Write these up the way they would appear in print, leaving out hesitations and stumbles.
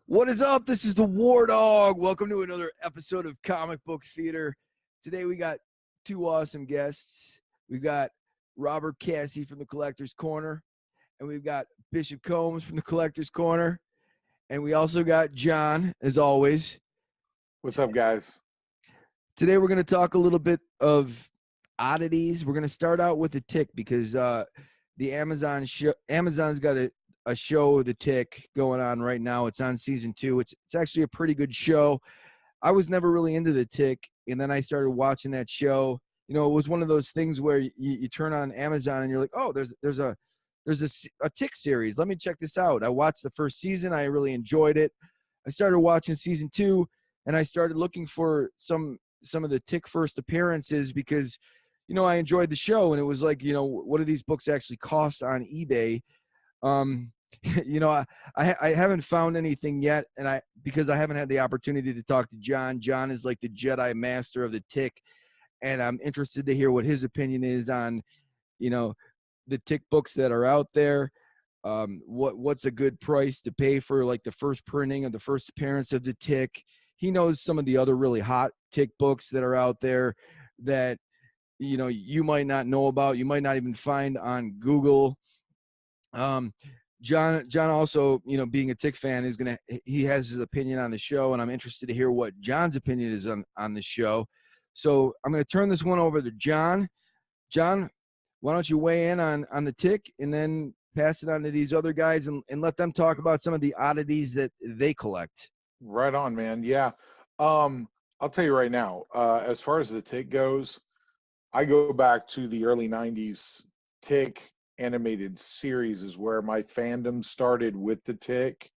What is up? This is the Wardawg. Welcome to another episode of Comic Book Theater. Today we got two awesome guests. We've got Robert Cassie from the Collector's Corner, and we've got Bishop Combs from the Collector's Corner, and we also got John, as always. What's up, guys? Today we're going to talk a little bit of oddities. We're going to start out with the Tick because the Amazon's got a show, The Tick, going on right now. It's on season 2. It's actually a pretty good show. I was never really into The Tick, and then I started watching that show. You know, it was one of those things where you turn on Amazon and you're like, oh, there's a Tick series. Let me check this out. I watched the first season. I really enjoyed it. I started watching season 2, and I started looking for some of the Tick first appearances because, you know, I enjoyed the show, and it was like, you know, what do these books actually cost on eBay? You know, I haven't found anything yet, and because I haven't had the opportunity to talk to John. John is like the Jedi master of the Tick, and I'm interested to hear what his opinion is on, you know, the Tick books that are out there. What's a good price to pay for like the first printing of the first appearance of the Tick? He knows some of the other really hot Tick books that are out there that, you know, you might not know about. You might not even find on Google. John also, you know, being a Tick fan, he has his opinion on the show, and I'm interested to hear what John's opinion is on the show. So I'm going to turn this one over to John. John, why don't you weigh in on the Tick and then pass it on to these other guys and let them talk about some of the oddities that they collect. Right on, man. Yeah. I'll tell you right now, as far as the Tick goes, I go back to the early 90s. Tick animated series is where my fandom started with the Tick.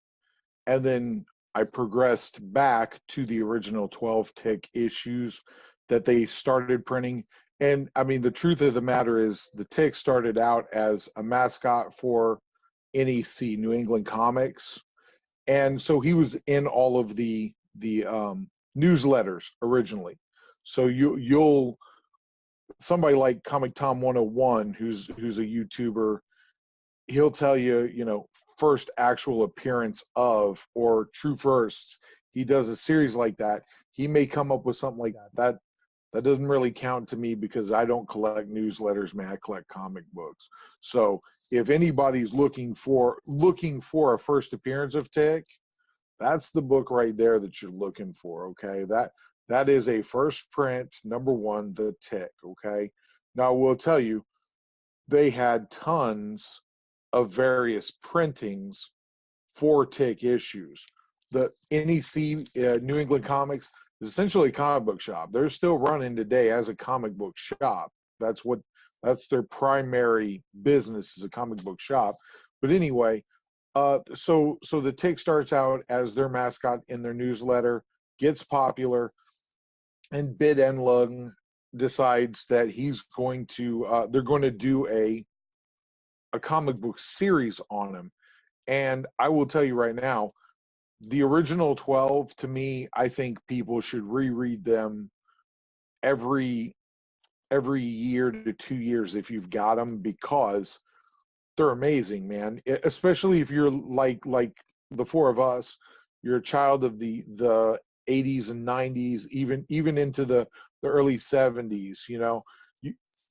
And then I progressed back to the original 12 Tick issues that they started printing. And I mean, the truth of the matter is the Tick started out as a mascot for NEC, New England Comics. And so he was in all of the newsletters originally. So you'll somebody like Comic Tom 101, who's a YouTuber, he'll tell you, you know, first actual appearance of, or true firsts. He does a series like that. He may come up with something like that. That doesn't really count to me because I don't collect newsletters, man. I collect comic books. So if anybody's looking for a first appearance of Tick, that's the book right there that you're looking for. Okay, that is a first print, number one, the Tick. Okay, now we'll tell you, they had tons of various printings for Tick issues. The NEC, New England Comics, is essentially a comic book shop. They're still running today as a comic book shop. That's their primary business, is a comic book shop. But anyway, so the Tick starts out as their mascot in their newsletter, gets popular, and Bid and Lung decides that they're going to do a comic book series on him. And I will tell you right now, the original 12, to me, I think people should reread them every year to 2 years if you've got them, because they're amazing, man. Especially if you're like the four of us, you're a child of the 80s and 90s, even into the early 70s. You know,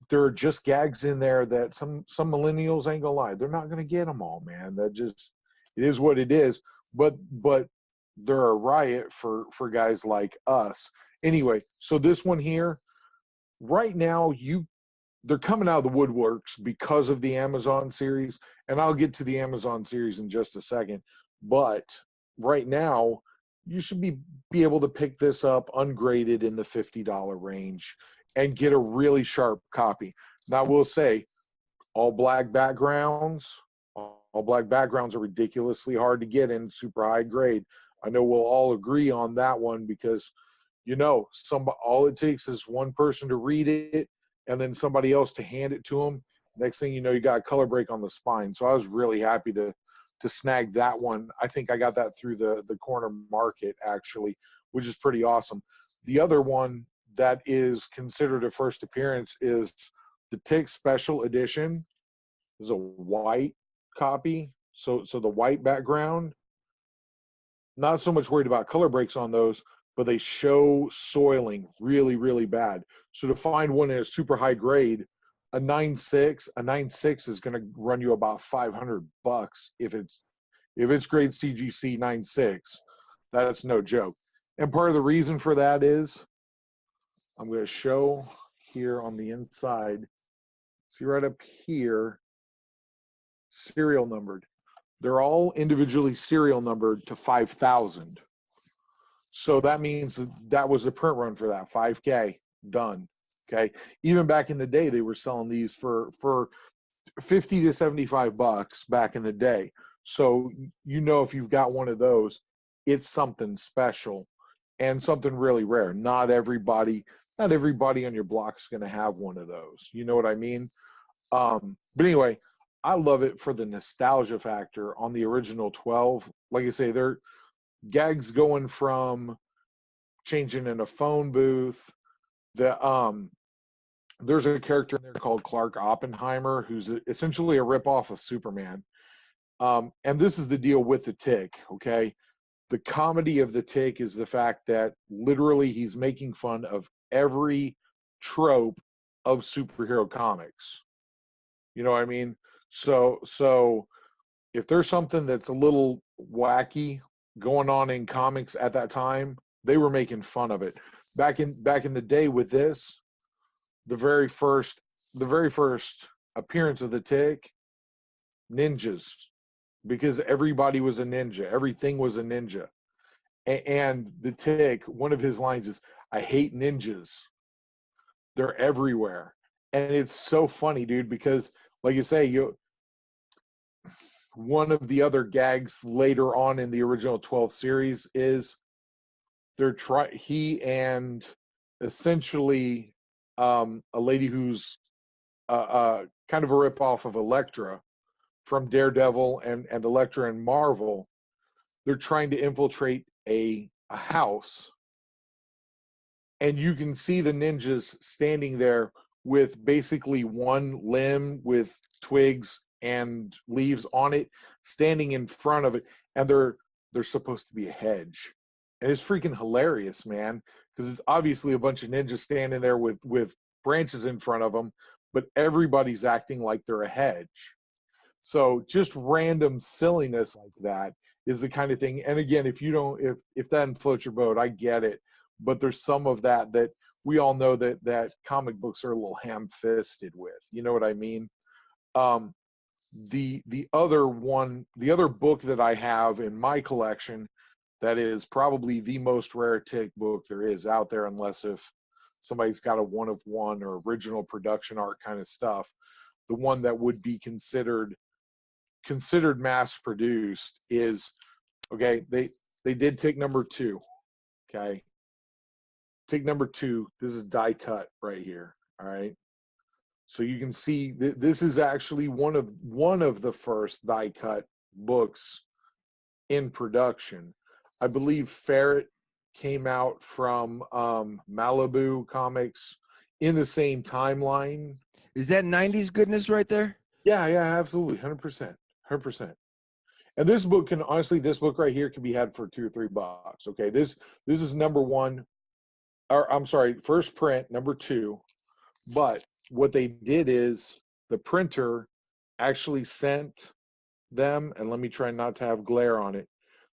there are just gags in there that some millennials ain't gonna lie, they're not gonna get them all, man. It is what it is. But they're a riot for guys like us. Anyway, so this one here, right now, they're coming out of the woodworks because of the Amazon series, and I'll get to the Amazon series in just a second. But right now, you should be able to pick this up ungraded in the $50 range and get a really sharp copy. Now, we'll say, all black backgrounds are ridiculously hard to get in super high grade. I know we'll all agree on that one because, you know, all it takes is one person to read it and then somebody else to hand it to them. Next thing you know, you got a color break on the spine. So I was really happy to snag that one. I think I got that through the corner market, actually, which is pretty awesome. The other one that is considered a first appearance is the Tick Special Edition. Is a white copy, so the white background. not so much worried about color breaks on those, but they show soiling really, really bad. So to find one in a super high grade, a 9.6 is going to run you about $500 if it's grade CGC 9.6. That's no joke. And part of the reason for that is I'm going to show here on the inside. See right up here, serial numbered. They're all individually serial numbered to 5,000. So that means that was a print run for that 5K done. Okay. Even back in the day, they were selling these for 50 to $75 back in the day. So, if you've got one of those, it's something special and something really rare. Not everybody on your block is going to have one of those. You know what I mean? But anyway, I love it for the nostalgia factor on the original 12. Like I say, they're gags going from changing in a phone booth. There's a character in there called Clark Oppenheimer, who's essentially a ripoff of Superman. And this is the deal with the Tick, okay? The comedy of the Tick is the fact that literally he's making fun of every trope of superhero comics. You know what I mean? So if there's something that's a little wacky going on in comics at that time, they were making fun of it. Back in the day with this, the very first appearance of the Tick, ninjas, because everybody was a ninja, everything was a ninja. And the Tick, one of his lines is, "I hate ninjas. They're everywhere." And it's so funny, dude, because like you say, one of the other gags later on in the original 12 series is he and essentially a lady who's kind of a ripoff of Elektra from Daredevil and Elektra and Marvel. They're trying to infiltrate a house, and you can see the ninjas standing there with basically one limb with twigs and leaves on it, standing in front of it, and they're supposed to be a hedge. And it's freaking hilarious, man, because it's obviously a bunch of ninjas standing there with branches in front of them, but everybody's acting like they're a hedge. So just random silliness like that is the kind of thing. And again, if that doesn't float your boat, I get it. But there's some of that we all know that comic books are a little ham-fisted with. You know what I mean? The other book that I have in my collection that is probably the most rare Tick book there is out there, unless if somebody's got a one of one or original production art kind of stuff. The one that would be considered mass produced is, okay, they did Tick number 2. Okay. Tick number 2, this is die cut right here. All right. So you can see this is actually one of the first die cut books in production. I believe Ferret came out from Malibu Comics in the same timeline. Is that 90s goodness right there? Yeah, absolutely. 100%. 100%. And this book this book right here can be had for $2 or $3. Okay. This is number 1, or I'm sorry, first print, number 2. But what they did is the printer actually sent them, and let me try not to have glare on it.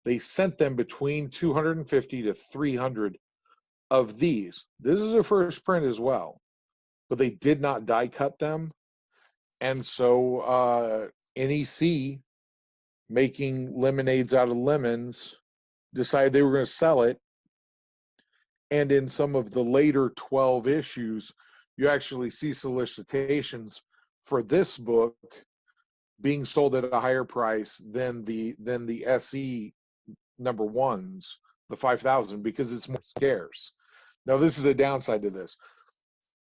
They sent them between 250 to 300 of these. This is a first print as well, but they did not die cut them. And so NEC, making lemonades out of lemons, decided they were going to sell it. And in some of the later 12 issues, you actually see solicitations for this book being sold at a higher price than the SE number 1s, the 5,000, because it's more scarce. Now, this is a downside to this.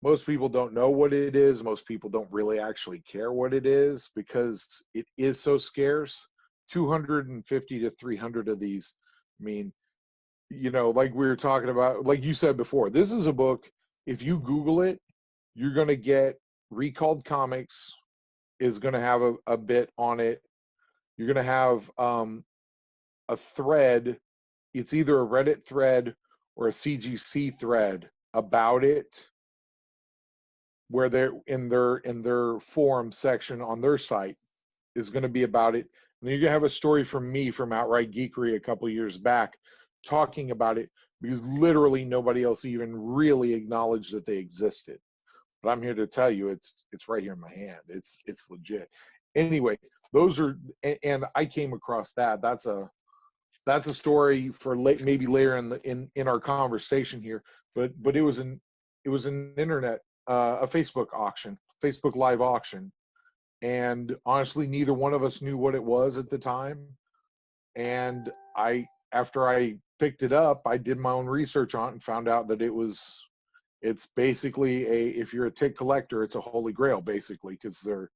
Most people don't know what it is. Most people don't really actually care what it is because it is so scarce. 250 to 300 of these. I mean, like we were talking about, like you said before, this is a book, if you Google it, you're going to get Recalled Comics is going to have a bit on it. You're going to have a thread it's either a Reddit thread or a CGC thread about it, where they're in their forum section on their site is going to be about it. And then you're going to have a story from me from Outright Geekery a couple years back talking about it, because literally nobody else even really acknowledged that they existed. But I'm here to tell you it's right here in my hand. It's legit. Anyway, those are, and I came across that. That's a story for maybe later in our conversation here. But it was an internet a Facebook auction, Facebook live auction, and honestly, neither one of us knew what it was at the time. And after I picked it up, I did my own research on it and found out that it's basically if you're a tick collector, it's a holy grail basically, because there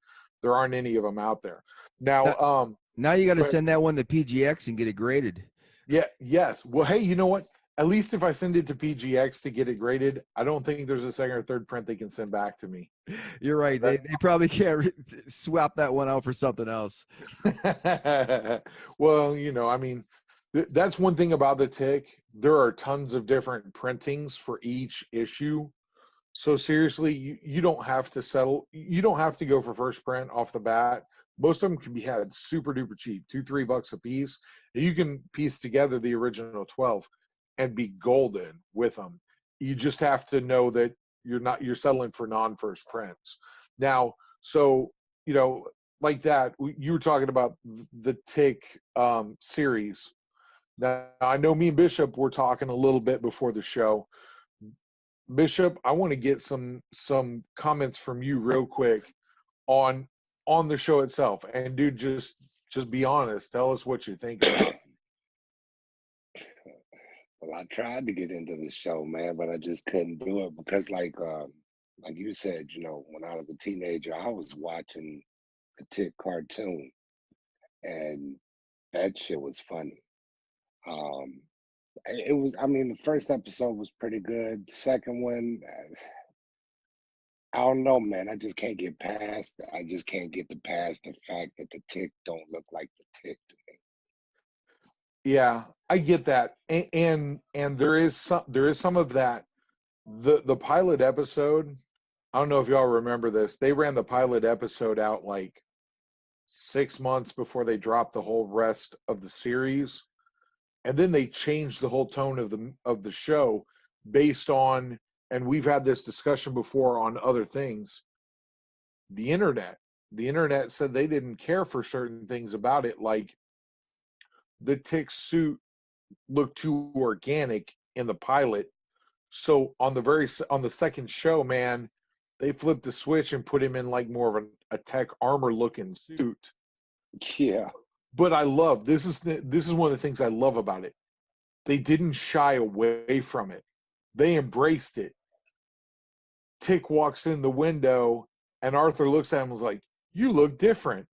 aren't any of them out there now. Now you got to send that one to PGX and get it graded. Yeah. Yes. Well, hey, you know what? At least if I send it to PGX to get it graded, I don't think there's a second or third print they can send back to me. You're right. They probably can't swap that one out for something else. Well, I mean, that's one thing about the Tick. There are tons of different printings for each issue. So seriously, you don't have to settle. You don't have to go for first print off the bat. Most of them can be had super duper cheap, $2-3 a piece. And you can piece together the original 12 and be golden with them. You just have to know that you're settling for non-first prints. Now, so, like that, you were talking about the Tick series. Now, I know me and Bishop were talking a little bit before the show. Bishop, I want to get some comments from you real quick on the show itself. And dude, just be honest. Tell us what you think about it. Well, I tried to get into the show, man, but I just couldn't do it because, like you said, when I was a teenager, I was watching a Tick cartoon, and that shit was funny. It was. I mean, the first episode was pretty good. Second one, I don't know, man. I just can't get past. I just can't get past the fact that the Tick don't look like the Tick to me. Yeah, I get that, and there is some of that. The pilot episode, I don't know if y'all remember this. They ran the pilot episode out like 6 months before they dropped the whole rest of the series, and then they changed the whole tone of the show based on. And we've had this discussion before on other things. The internet said they didn't care for certain things about it, like the Tick suit looked too organic in the pilot. So on the second show, man, they flipped the switch and put him in like more of a tech armor looking suit. Yeah. But I love this is one of the things I love about it. They didn't shy away from it. They embraced it. Tick walks in the window and Arthur looks at him and was like, "You look different."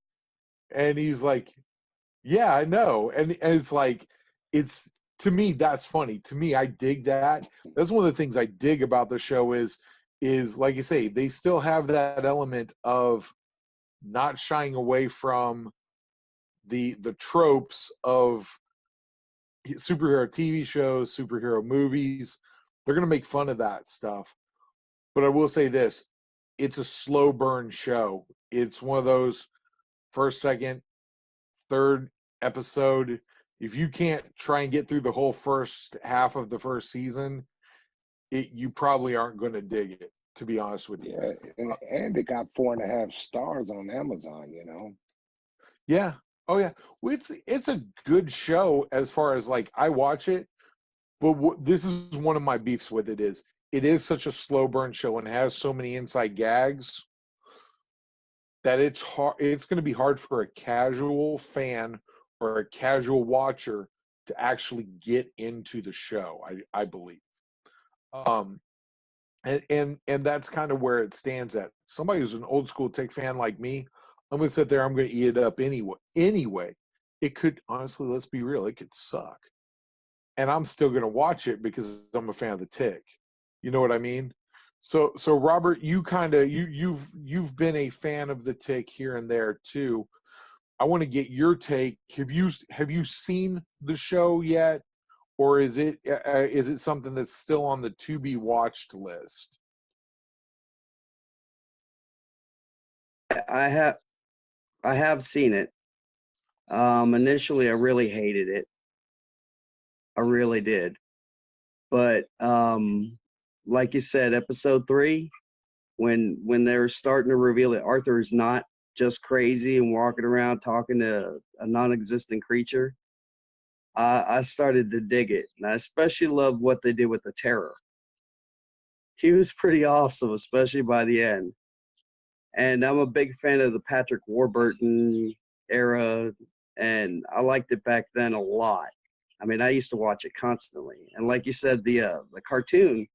And he's like, "Yeah, I know." And it's like, to me, that's funny. To me, I dig that. That's one of the things I dig about the show is like you say, they still have that element of not shying away from the tropes of superhero TV shows, superhero movies. They're going to make fun of that stuff. But I will say this, it's a slow burn show. It's one of those first, second, third episode. If you can't try and get through the whole first half of the first season, you probably aren't going to dig it, to be honest with you. Yeah, and it got 4.5 stars on Amazon, Yeah. Oh, yeah. Well, it's a good show as far as, like, I watch it, but this is one of my beefs with it is such a slow burn show and has so many inside gags that it's going to be hard for a casual fan or a casual watcher to actually get into the show, I believe. And that's kind of where it stands at. Somebody who's an old school Tick fan like me, I'm going to sit there, I'm going to eat it up anyway. It could, honestly, let's be real, it could suck. And I'm still going to watch it because I'm a fan of the Tick. You know what I mean? So Robert, you kind of you've been a fan of the Tick here and there too. I want to get your take. Have you seen the show yet, or is it something that's still on the to be watched list? I have seen it. Initially, I really hated it. I really did. But like you said, episode 3, when they're starting to reveal that Arthur is not just crazy and walking around talking to a non-existent creature, I started to dig it. And I especially love what they did with the Terror. He was pretty awesome, especially by the end. And I'm a big fan of the Patrick Warburton era, and I liked it back then a lot. I mean, I used to watch it constantly. And like you said, the cartoon,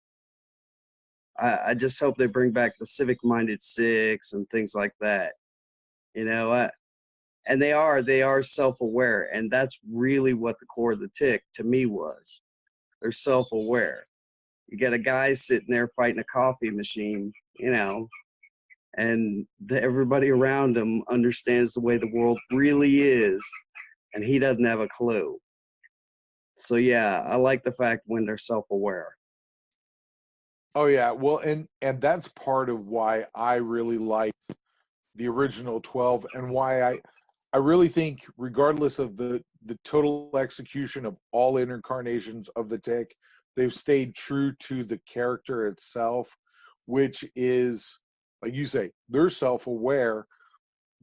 I just hope they bring back the civic-minded six and things like that. You know, and they are self-aware, and that's really what the core of the Tick to me was. They're self-aware. You got a guy sitting there fighting a coffee machine, you know, and everybody around him understands the way the world really is, and he doesn't have a clue. So yeah, I like the fact when they're self-aware. Oh yeah, well, and that's part of why I really like the original 12, and why I really think, regardless of the total execution of all incarnations of the Tick, they've stayed true to the character itself, which is, like you say, they're self-aware.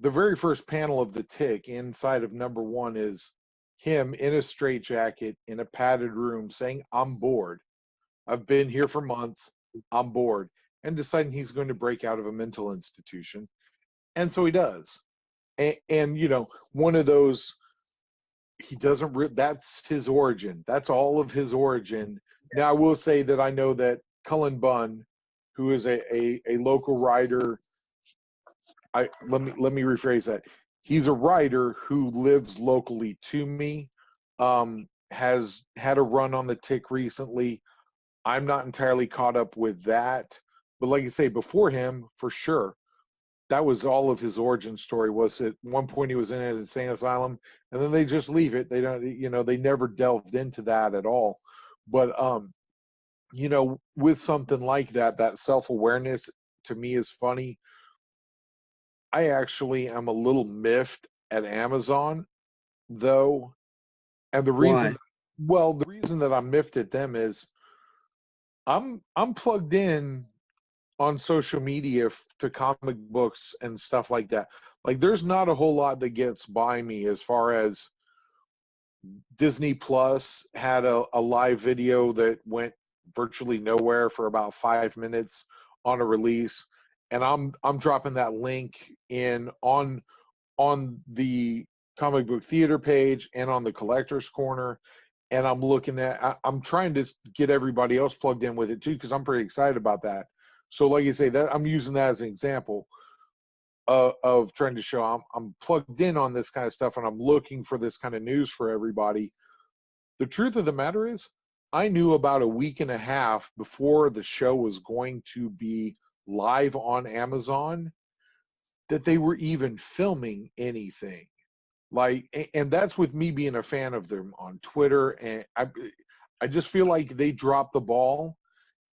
The very first panel of the Tick inside of number 1 is him in a straitjacket in a padded room saying, "I'm bored. I've been here for months. I'm bored," and deciding he's going to break out of a mental institution. And so he does. And you know, one of those, he doesn't that's his origin. That's all of his origin. Now I will say that I know that Cullen Bunn, who is a local writer, let me rephrase that. He's a writer who lives locally to me, has had a run on the Tick recently. I'm not entirely caught up with that, but like you say, before him, for sure, that was all of his origin story. Was at one point he was in an insane asylum, and then they just leave it. They don't, you know, they never delved into that at all. But you know, with something like that, that self-awareness to me is funny. I actually am a little miffed at Amazon, though, and the reason, Why? well, the reason that I'm miffed at them is I'm plugged in on social media to comic books and stuff like that. Like, there's not a whole lot that gets by me as far as Disney Plus had a live video that went virtually nowhere for about 5 minutes on a release, and I'm dropping that link in on the comic book theater page and on the collector's corner, and I'm looking at, I'm trying to get everybody else plugged in with it too, because I'm pretty excited about that. So like you say, that I'm using that as an example of trying to show I'm plugged in on this kind of stuff, and I'm looking for this kind of news for everybody. The truth of the matter is, I knew about a week and a half before the show was going to be live on Amazon that they were even filming anything. Like, and that's with me being a fan of them on Twitter, and I just feel like they dropped the ball.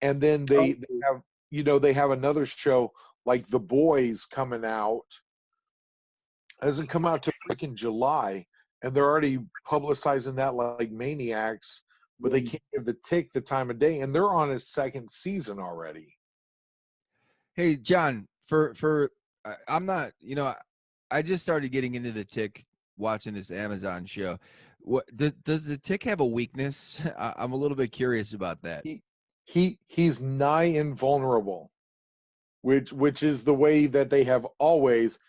And then they have, you know, they have another show like The Boys coming out. It doesn't come out to freaking July, and they're already publicizing that like maniacs, but they can't give the Tick the time of day, and they're on his second season already. Hey, John, I'm not, you know, I just started getting into the Tick watching this Amazon show. What does the Tick have a weakness? I'm a little bit curious about that. He's nigh invulnerable, which is the way that they have always.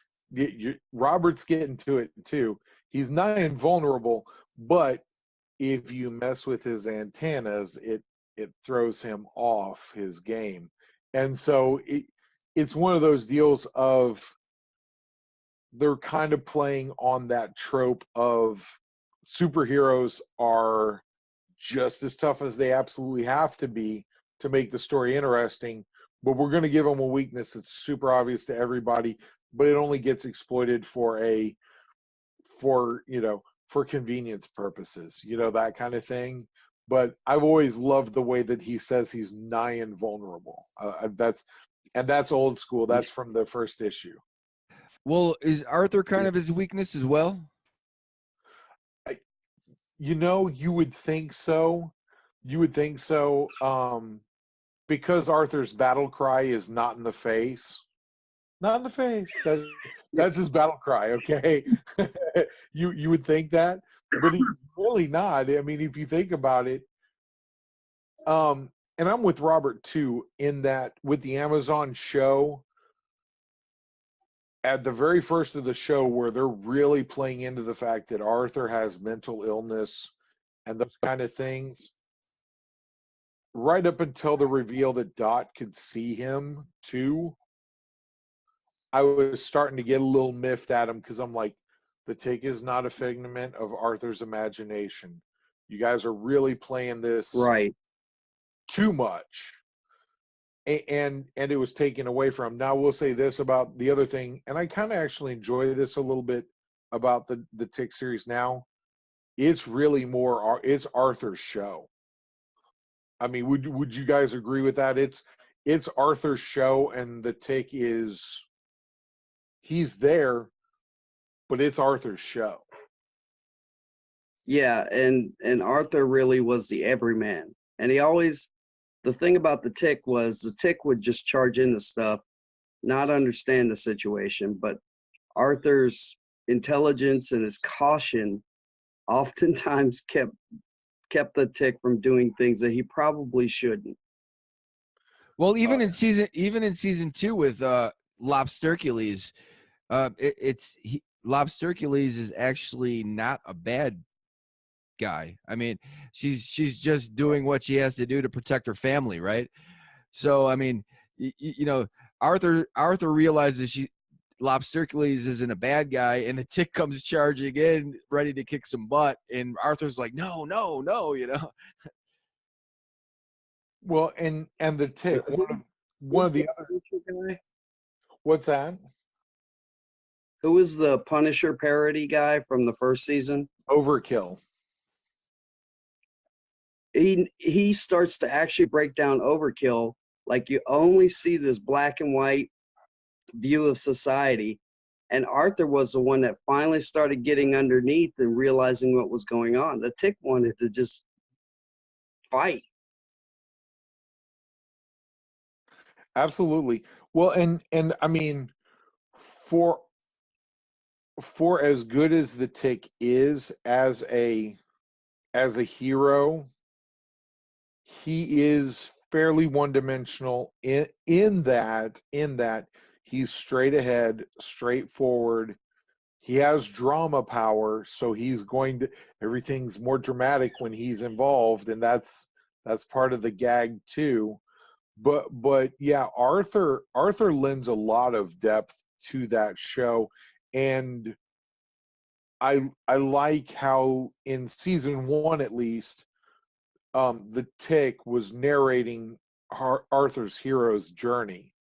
Robert's getting to it too. He's nigh invulnerable, but if you mess with his antennas, it throws him off his game. And so it's one of those deals of, they're kind of playing on that trope of superheroes are just as tough as they absolutely have to be to make the story interesting, but we're going to give them a weakness that's super obvious to everybody, but it only gets exploited for for convenience purposes, you know, that kind of thing. but I've always loved the way that he says he's nigh invulnerable. That's old school. That's from the first issue. Well, is Arthur kind of his weakness as well? You would think so. You would think so. Because Arthur's battle cry is not in the face. Not in the face. That's his battle cry, okay? You would think that, but he's really not. I mean, if you think about it, and I'm with Robert too, in that with the Amazon show, at the very first of the show where they're really playing into the fact that Arthur has mental illness and those kind of things, right up until the reveal that Dot could see him too, I was starting to get a little miffed at him because I'm like, the Tick is not a figment of Arthur's imagination. You guys are really playing this Right. too much. And it was taken away from him. Now, we'll say this about the other thing, and I kind of actually enjoy this a little bit about the Tick series now. It's really it's Arthur's show. I mean, would you guys agree with that? It's Arthur's show, and the Tick he's there, but it's Arthur's show. Yeah, and Arthur really was the everyman. And he always, the thing about the Tick was the Tick would just charge into stuff, not understand the situation, but Arthur's intelligence and his caution oftentimes kept the Tick from doing things that he probably shouldn't. Well, even in season 2 with Lobstercules, Lobstercules is actually not a bad guy. I mean, she's just doing what she has to do to protect her family, right? So I mean, Arthur realizes Lobstercules isn't a bad guy, and the Tick comes charging in, ready to kick some butt, and Arthur's like, no, Well, and the Tick, one of the other guy. What's that? Who was the Punisher parody guy from the first season? Overkill. He starts to actually break down Overkill. Like, you only see this black and white view of society, and Arthur was the one that finally started getting underneath and realizing what was going on. The Tick wanted to just fight. Absolutely. Well, and I mean, for as good as the Tick is as a hero, he is fairly one-dimensional in that he's straight ahead, straightforward. He has drama power, so everything's more dramatic when he's involved, and that's part of the gag too. But yeah, Arthur lends a lot of depth to that show, and I like how in season 1 at least, the Tick was narrating Arthur's hero's journey.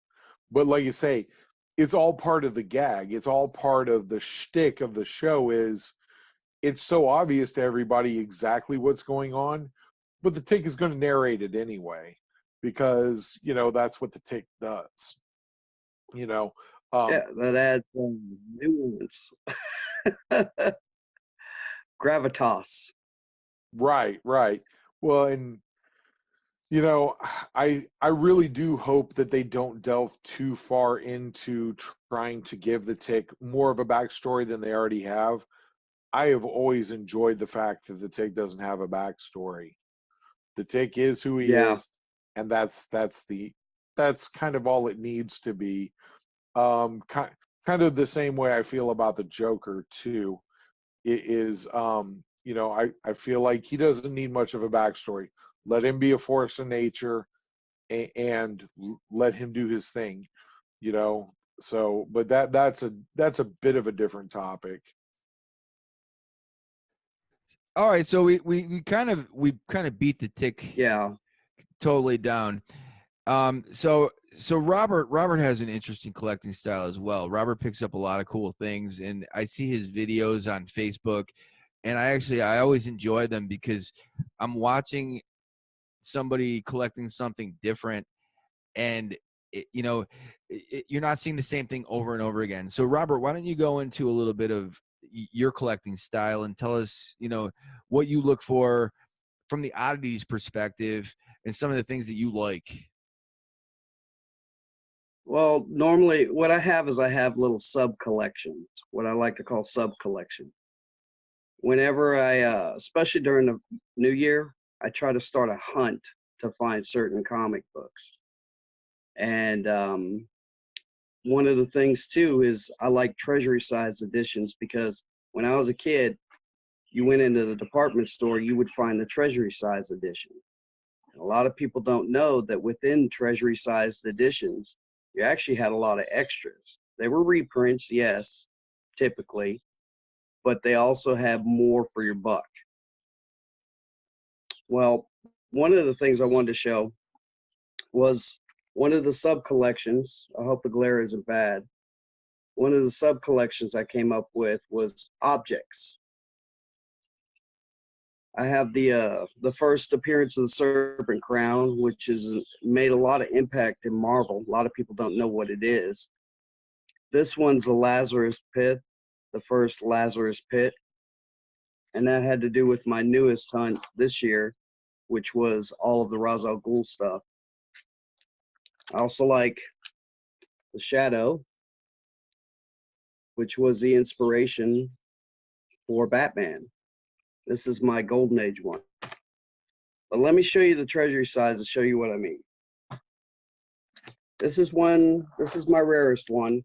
But like you say, it's all part of the gag. It's all part of the shtick of the show. It's so obvious to everybody exactly what's going on, but the Tick is going to narrate it anyway, because that's what the Tick does. Yeah, that adds nuance. Gravitas. Right. Well, and I really do hope that they don't delve too far into trying to give the Tick more of a backstory than they already have. I have always enjoyed the fact that the Tick doesn't have a backstory. The Tick is who he is, and that's kind of all it needs to be. Kind of the same way I feel about the Joker too. It is, I feel like he doesn't need much of a backstory. Let him be a force of nature, and let him do his thing. So, but that's a bit of a different topic. All right, so we kind of beat the Tick totally down. So Robert has an interesting collecting style as well. Robert picks up a lot of cool things, and I see his videos on Facebook, and I always enjoy them because I'm watching somebody collecting something different, and you're not seeing the same thing over and over again. So Robert, why don't you go into a little bit of your collecting style and tell us, what you look for from the oddities perspective and some of the things that you like. Well, normally what I have is I have little sub collections, what I like to call sub collections. Whenever especially during the new year, I try to start a hunt to find certain comic books. And one of the things too is I like treasury size editions because when I was a kid, you went into the department store, you would find the treasury size edition. And a lot of people don't know that within treasury sized editions, you actually had a lot of extras. They were reprints, yes, typically, but they also have more for your buck. Well, one of the things I wanted to show was one of the sub collections. I hope the glare isn't bad. One of the sub collections I came up with was objects. I have the first appearance of the Serpent Crown, which has made a lot of impact in Marvel. A lot of people don't know what it is. This one's the Lazarus Pit, the first Lazarus Pit, and that had to do with my newest hunt this year, which was all of the Ra's al Ghul stuff. I also like the Shadow, which was the inspiration for Batman. This is my Golden Age one. But let me show you the treasury size to show you what I mean. This is my rarest one.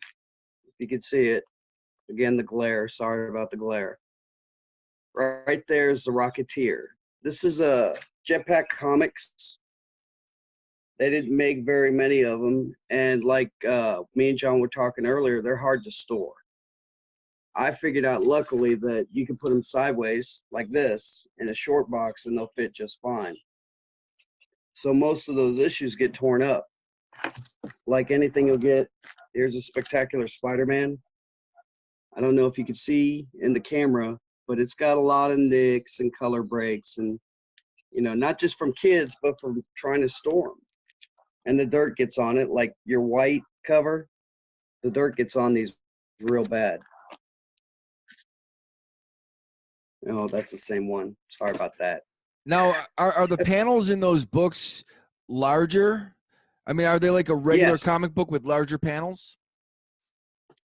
If you can see it. Again, the glare, sorry about the glare. Right there is the Rocketeer. This is a Jetpack Comics. They didn't make very many of them. And like me and John were talking earlier, they're hard to store. I figured out luckily that you can put them sideways like this in a short box and they'll fit just fine. So most of those issues get torn up. Like anything you'll get, here's a Spectacular Spider-Man. I don't know if you can see in the camera, but it's got a lot of nicks and color breaks and, not just from kids, but from trying to store them. And the dirt gets on it, like your white cover, the dirt gets on these real bad. Oh, that's the same one. Sorry about that. Now, are the panels in those books larger? I mean, are they like a regular Yes. comic book with larger panels?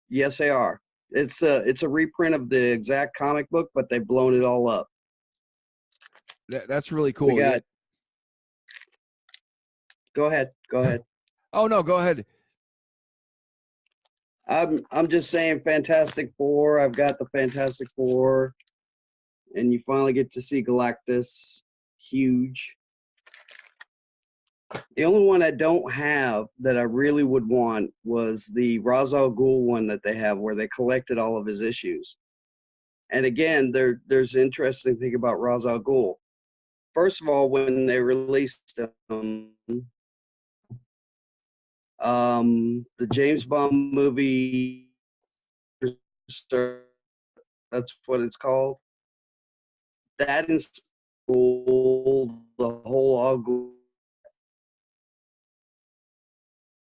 Yes, they are. It's a reprint of the exact comic book, but they've blown it all up. That's really cool. We got. Go ahead. Oh no, go ahead. I'm just saying Fantastic Four. I've got the Fantastic Four, and you finally get to see Galactus. Huge. The only one I don't have that I really would want was the Ra's al Ghul one that they have, where they collected all of his issues. And again, there's an interesting thing about Ra's al Ghul. First of all, when they released them, the James Bond movie, that's what it's called. That installed the whole al Ghul.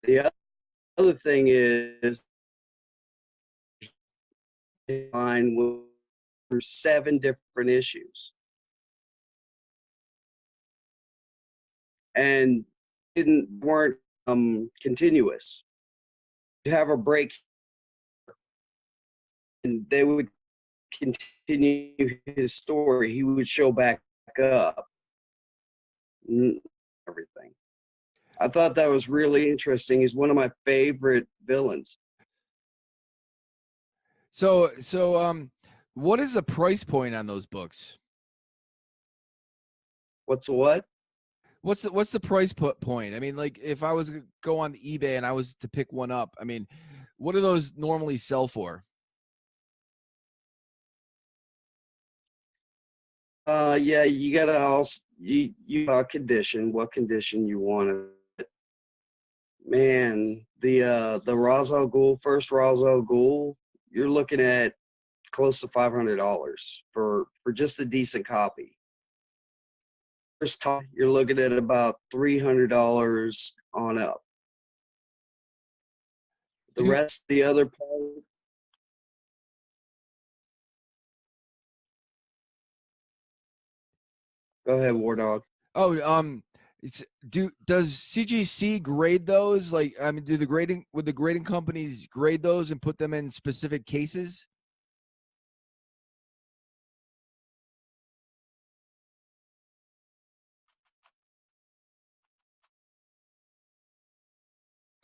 The other thing is, mine was through 7 different issues, and weren't continuous. You have a break, and they would continue his story. He would show back up, everything. I thought that was really interesting. He's one of my favorite villains. So what is the price point on those books? What's what? What's the price point? I mean, like if I was to go on eBay and I was to pick one up, I mean, what do those normally sell for? Yeah, you gotta also you condition, what condition you want it. Man, the Ra's al Ghul, first Ra's al Ghul, you're looking at close to $500 for just a decent copy. First time, you're looking at about $300 on up. The Do- rest, the other part, go ahead, Wardawg. Oh, does CGC grade those? Like, I mean, would the grading companies grade those and put them in specific cases?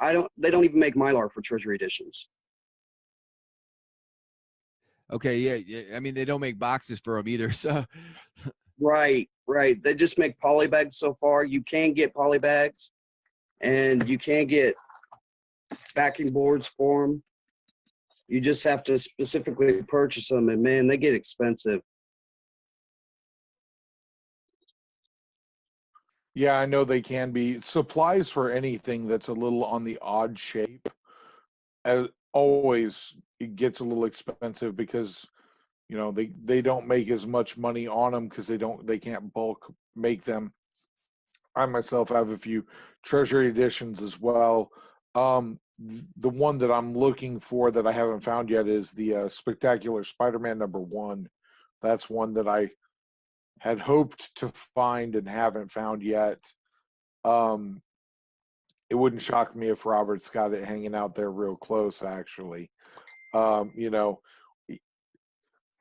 They don't even make Mylar for treasury editions. Okay, yeah. I mean, they don't make boxes for them either. So, Right. They just make polybags so far. You can get polybags, and you can get backing boards for them. You just have to specifically purchase them, and man, they get expensive. Yeah, I know they can be. Supplies for anything that's a little on the odd shape, as always, it gets a little expensive because they don't make as much money on them because they can't bulk make them. I myself have a few treasury editions as well. The one that I'm looking for that I haven't found yet is the Spectacular Spider-Man #1. That's one that I had hoped to find and haven't found yet. It wouldn't shock me if Robert's got it hanging out there real close, actually. You know,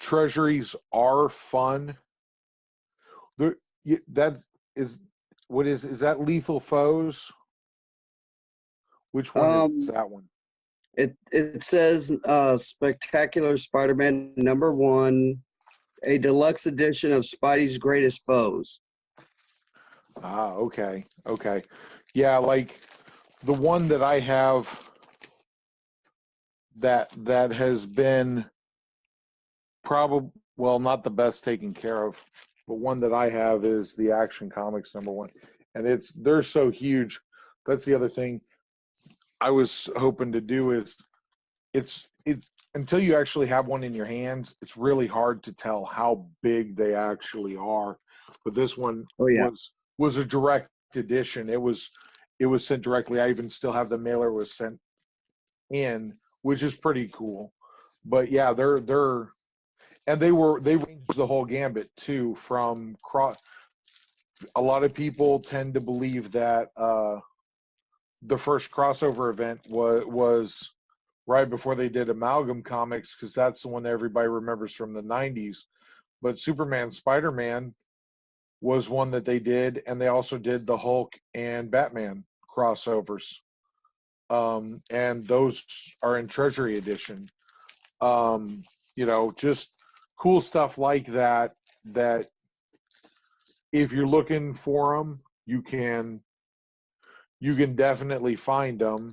treasuries are fun. That is is that Lethal Foes? Which one is that one? It says Spectacular Spider-Man #1, a deluxe edition of Spidey's Greatest Foes. Ah, okay. Yeah, like the one that I have that has been not the best taken care of, but one that I have is the Action Comics #1, and they're so huge. That's the other thing I was hoping to do is it's until you actually have one in your hands, it's really hard to tell how big they actually are. But this one was a direct edition. It was sent directly. I even still have the mailer was sent in, which is pretty cool. But yeah, they ranged the whole gambit too. From a lot of people tend to believe that the first crossover event was right before they did Amalgam Comics, because that's the one that everybody remembers from the 90s. But Superman, Spider-Man was one that they did, and they also did the Hulk and Batman crossovers. And those are in Treasury Edition. Just cool stuff like that if you're looking for them, you can definitely find them.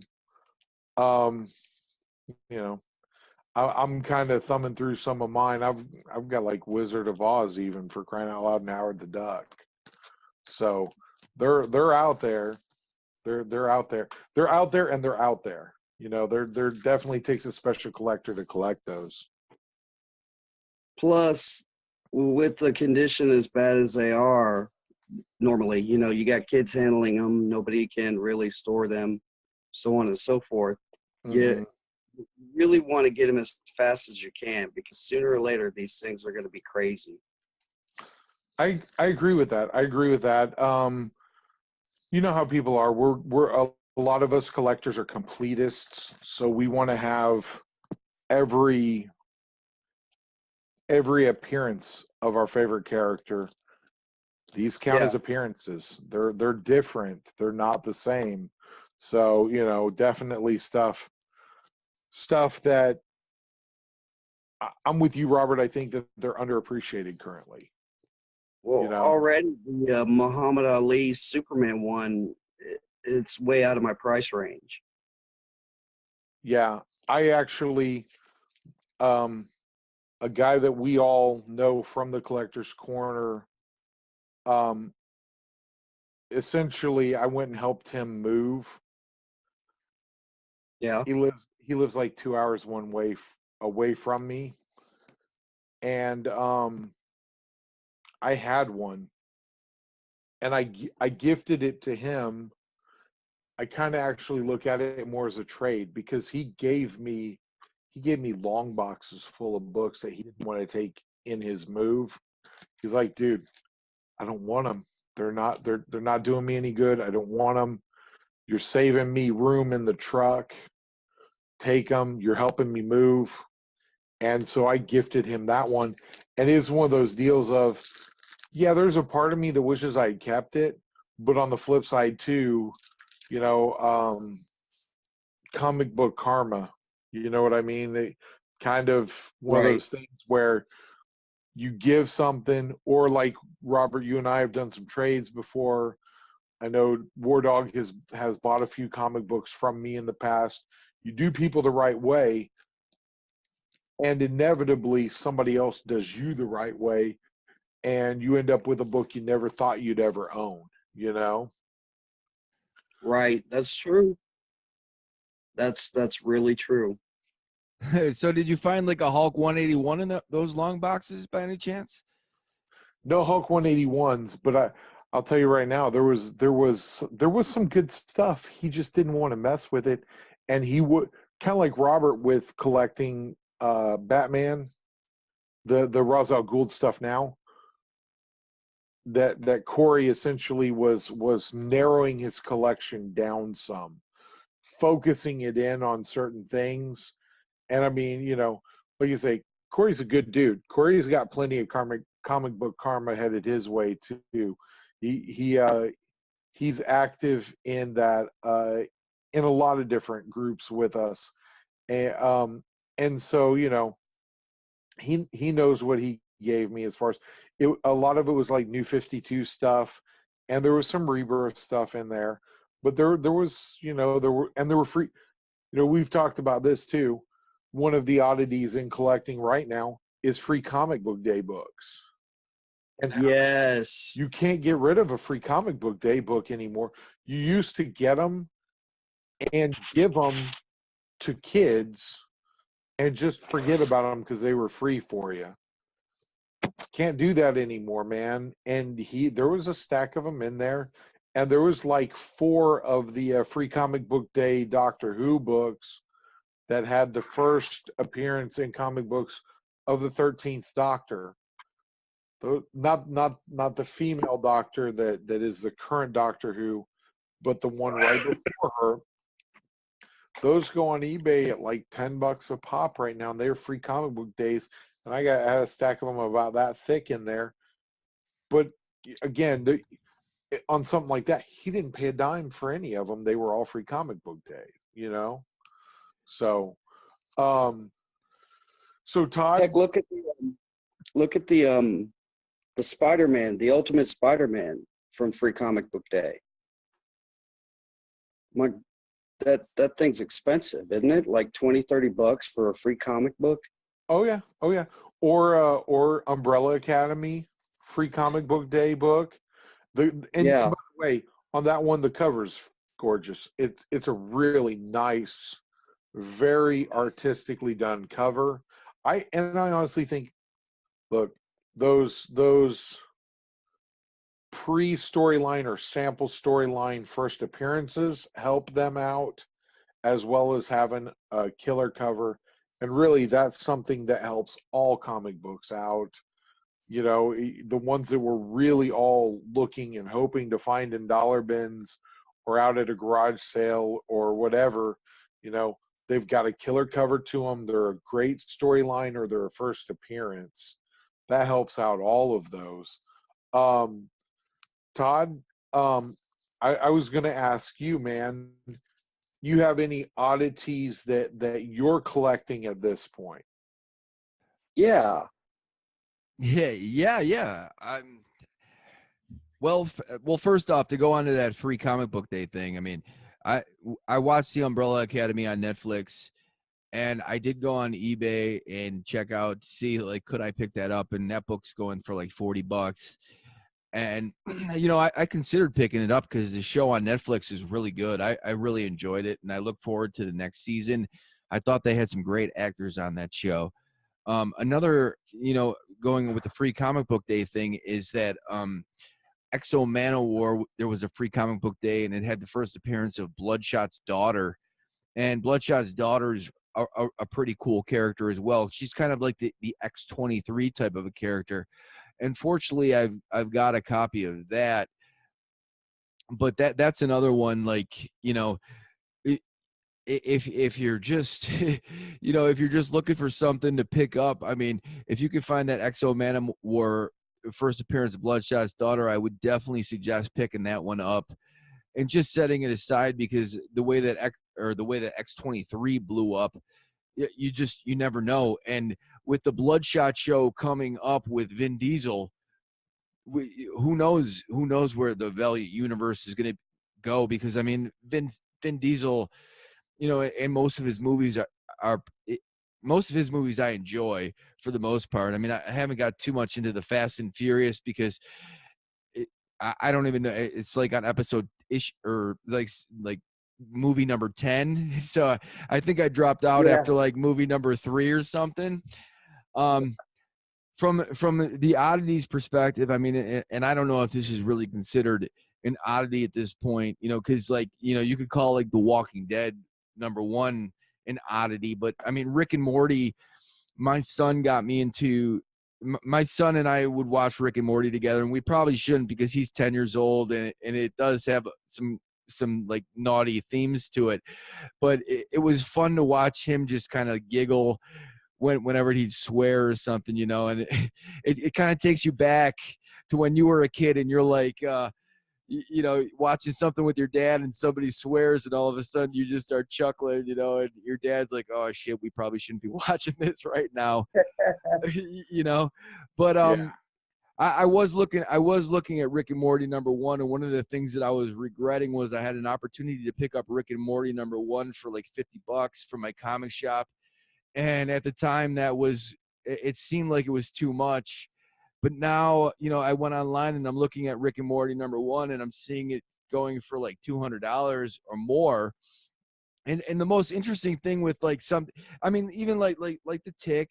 I'm kind of thumbing through some of mine. I've got like Wizard of Oz, even, for crying out loud, and Howard the Duck. So they're out there. They're out there. They're out there, and they're out there. There definitely takes a special collector to collect those. Plus, with the condition as bad as they are, normally, you got kids handling them. Nobody can really store them, so on and so forth. Mm-hmm. You really want to get them as fast as you can, because sooner or later these things are going to be crazy. I agree with that. You know how people are. We're a lot of us collectors are completists, so we want to have every appearance of our favorite character. These count as appearances. They're different. They're not the same. So, definitely stuff that I'm with you, Robert. I think that they're underappreciated currently. Well, already the Muhammad Ali Superman one, it's way out of my price range. Yeah, I actually, a guy that we all know from the Collector's Corner, essentially, I went and helped him move. Yeah. He lives like 2 hours one way away from me, and I had one, and I gifted it to him. I kind of actually look at it more as a trade because he gave me long boxes full of books that he didn't want to take in his move. He's like, dude, I don't want them. They're not doing me any good. I don't want them. You're saving me room in the truck. Take them. You're helping me move. And so I gifted him that one. And it's one of those deals of, yeah, there's a part of me that wishes I had kept it, but on the flip side too, you know, comic book karma. You know what I mean? They kind of one of Right. those things where you give something, or like Robert, you and I have done some trades before. I know Wardawg has bought a few comic books from me in the past. You do people the right way, and inevitably somebody else does you the right way, and you end up with a book you never thought you'd ever own, you know? Right. That's true. That's really true. So did you find like a Hulk 181 in those long boxes by any chance? No Hulk 181s, but I'll tell you right now, there was some good stuff. He just didn't want to mess with it, and he would kind of like Robert with collecting Batman, the Ra's al Ghul stuff now. That Corey essentially was narrowing his collection down some, focusing it in on certain things. And I mean, you know, like you say, Corey's a good dude. Corey's got plenty of comic book karma headed his way too. He's active in that in a lot of different groups with us, and so you know he knows what he gave me as far as it. A lot of it was like New 52 stuff, and there was some Rebirth stuff in there, but there was, you know, there were free. You know, we've talked about this too. One of the oddities in collecting right now is free comic book day books. And Yes. you can't get rid of a free comic book day book anymore. You used to get them and give them to kids and just forget about them because they were free for you. Can't do that anymore, man. And there was a stack of them in there, and there was like 4 of the free comic book day Doctor Who books that had the first appearance in comic books of the 13th Doctor. Not the female Doctor that is the current Doctor Who, but the one right before her. Those go on eBay at like $10 a pop right now, and they're free comic book days. And I had a stack of them about that thick in there. But again, on something like that, he didn't pay a dime for any of them. They were all free comic book day, you know. So, so Todd, Heck, look at the Spider-Man, the Ultimate Spider-Man from Free Comic Book Day. My that thing's expensive, isn't it? Like $20-$30 for a free comic book. oh yeah, or Umbrella Academy free comic book day book. And Yeah. by the way, on that one, the cover's gorgeous. It's a really nice, very artistically done cover. I honestly think, look, those pre-storyline or sample storyline first appearances help them out, as well as having a killer cover. And really, that's something that helps all comic books out. You know, the ones that we're really all looking and hoping to find in dollar bins or out at a garage sale or whatever, you know, they've got a killer cover to them. They're a great storyline, or they're a first appearance. That helps out all of those. Todd, I was going to ask you, man, you have any oddities that you're collecting at this point? Yeah. Yeah. Well, first off, to go on to that free comic book day thing, I mean, I watched the Umbrella Academy on Netflix, and I did go on eBay and check out, see, like, could I pick that up? And that book's going for like $40. And, you know, I considered picking it up because the show on Netflix is really good. I really enjoyed it, and I look forward to the next season. I thought they had some great actors on that show. Another, going with the free comic book day thing is that Exo Manowar, there was a free comic book day, and it had the first appearance of Bloodshot's daughter. And Bloodshot's daughter's a pretty cool character as well. She's kind of like the X-23 type of a character. Unfortunately, I've got a copy of that, but that's another one, like, if you're just if you're just looking for something to pick up, I mean, if you can find that Exo Manowar first appearance of Bloodshot's daughter, I would definitely suggest picking that one up and just setting it aside, because the way that X-23 blew up, you never know. And with the Bloodshot show coming up with Vin Diesel, who knows where the Valiant universe is going to go, because I mean, Vin Diesel, and most of his movies most of his movies I enjoy for the most part. I mean, I haven't got too much into the Fast and Furious because I don't even know. It's like on episode ish, or like movie number 10. So I think I dropped out Yeah. after like movie number 3 or something. From the oddities perspective, I mean, and I don't know if this is really considered an oddity at this point, because like, you could call like The Walking Dead #1 an oddity, but I mean, Rick and Morty, my son got me into. My son and I would watch Rick and Morty together, and we probably shouldn't because he's 10 years old, and it does have some like naughty themes to it. But it was fun to watch him just kind of giggle whenever he'd swear or something, and it kind of takes you back to when you were a kid and you're like, watching something with your dad and somebody swears and all of a sudden you just start chuckling, and your dad's like, oh shit, we probably shouldn't be watching this right now. But Yeah. I was looking at Rick and Morty #1, and one of the things that I was regretting was I had an opportunity to pick up Rick and Morty #1 for like $50 from my comic shop. And at the time it seemed like it was too much. But now, I went online and I'm looking at Rick and Morty #1, and I'm seeing it going for like $200 or more. And the most interesting thing with like I mean, even like the Tick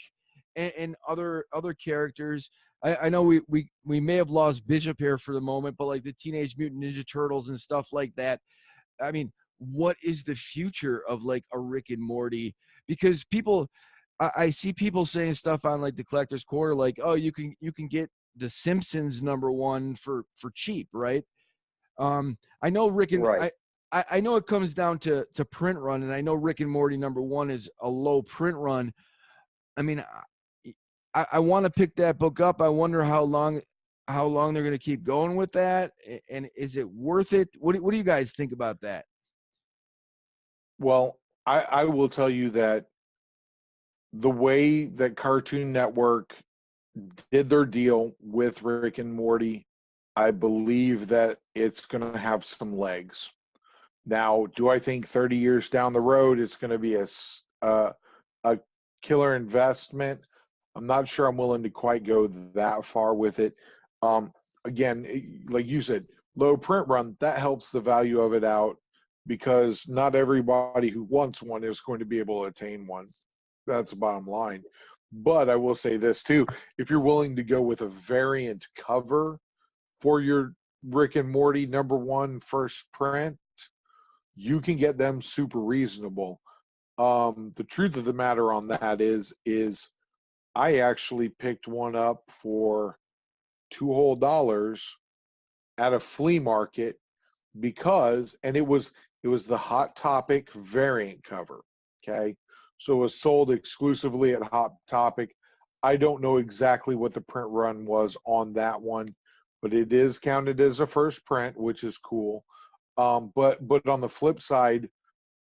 and other characters, I know we may have lost Bishop here for the moment, but like the Teenage Mutant Ninja Turtles and stuff like that. I mean, what is the future of like a Rick and Morty? Because I see people saying stuff on like the Collector's Corner, like, oh, you can get the Simpsons #1 for cheap, right? I know Rick and Right. I know it comes down to print run, and I know Rick and Morty #1 is a low print run. I mean, I want to pick that book up. I wonder how long they're going to keep going with that, and is it worth it? What do you guys think about that? Well, I will tell you that the way that Cartoon Network did their deal with Rick and Morty, I believe that it's going to have some legs. Now, do I think 30 years down the road it's going to be a killer investment? I'm not sure I'm willing to quite go that far with it. Again, like you said, low print run, that helps the value of it out, because not everybody who wants one is going to be able to attain one. That's the bottom line. But I will say this too: if you're willing to go with a variant cover for your Rick and Morty #1 first print, you can get them super reasonable. The truth of the matter on that is I actually picked one up for $2 whole at a flea market, because, and it was the Hot Topic variant cover. Okay, so it was sold exclusively at Hot Topic. I don't know exactly what the print run was on that one, but it is counted as a first print, which is cool. But on the flip side,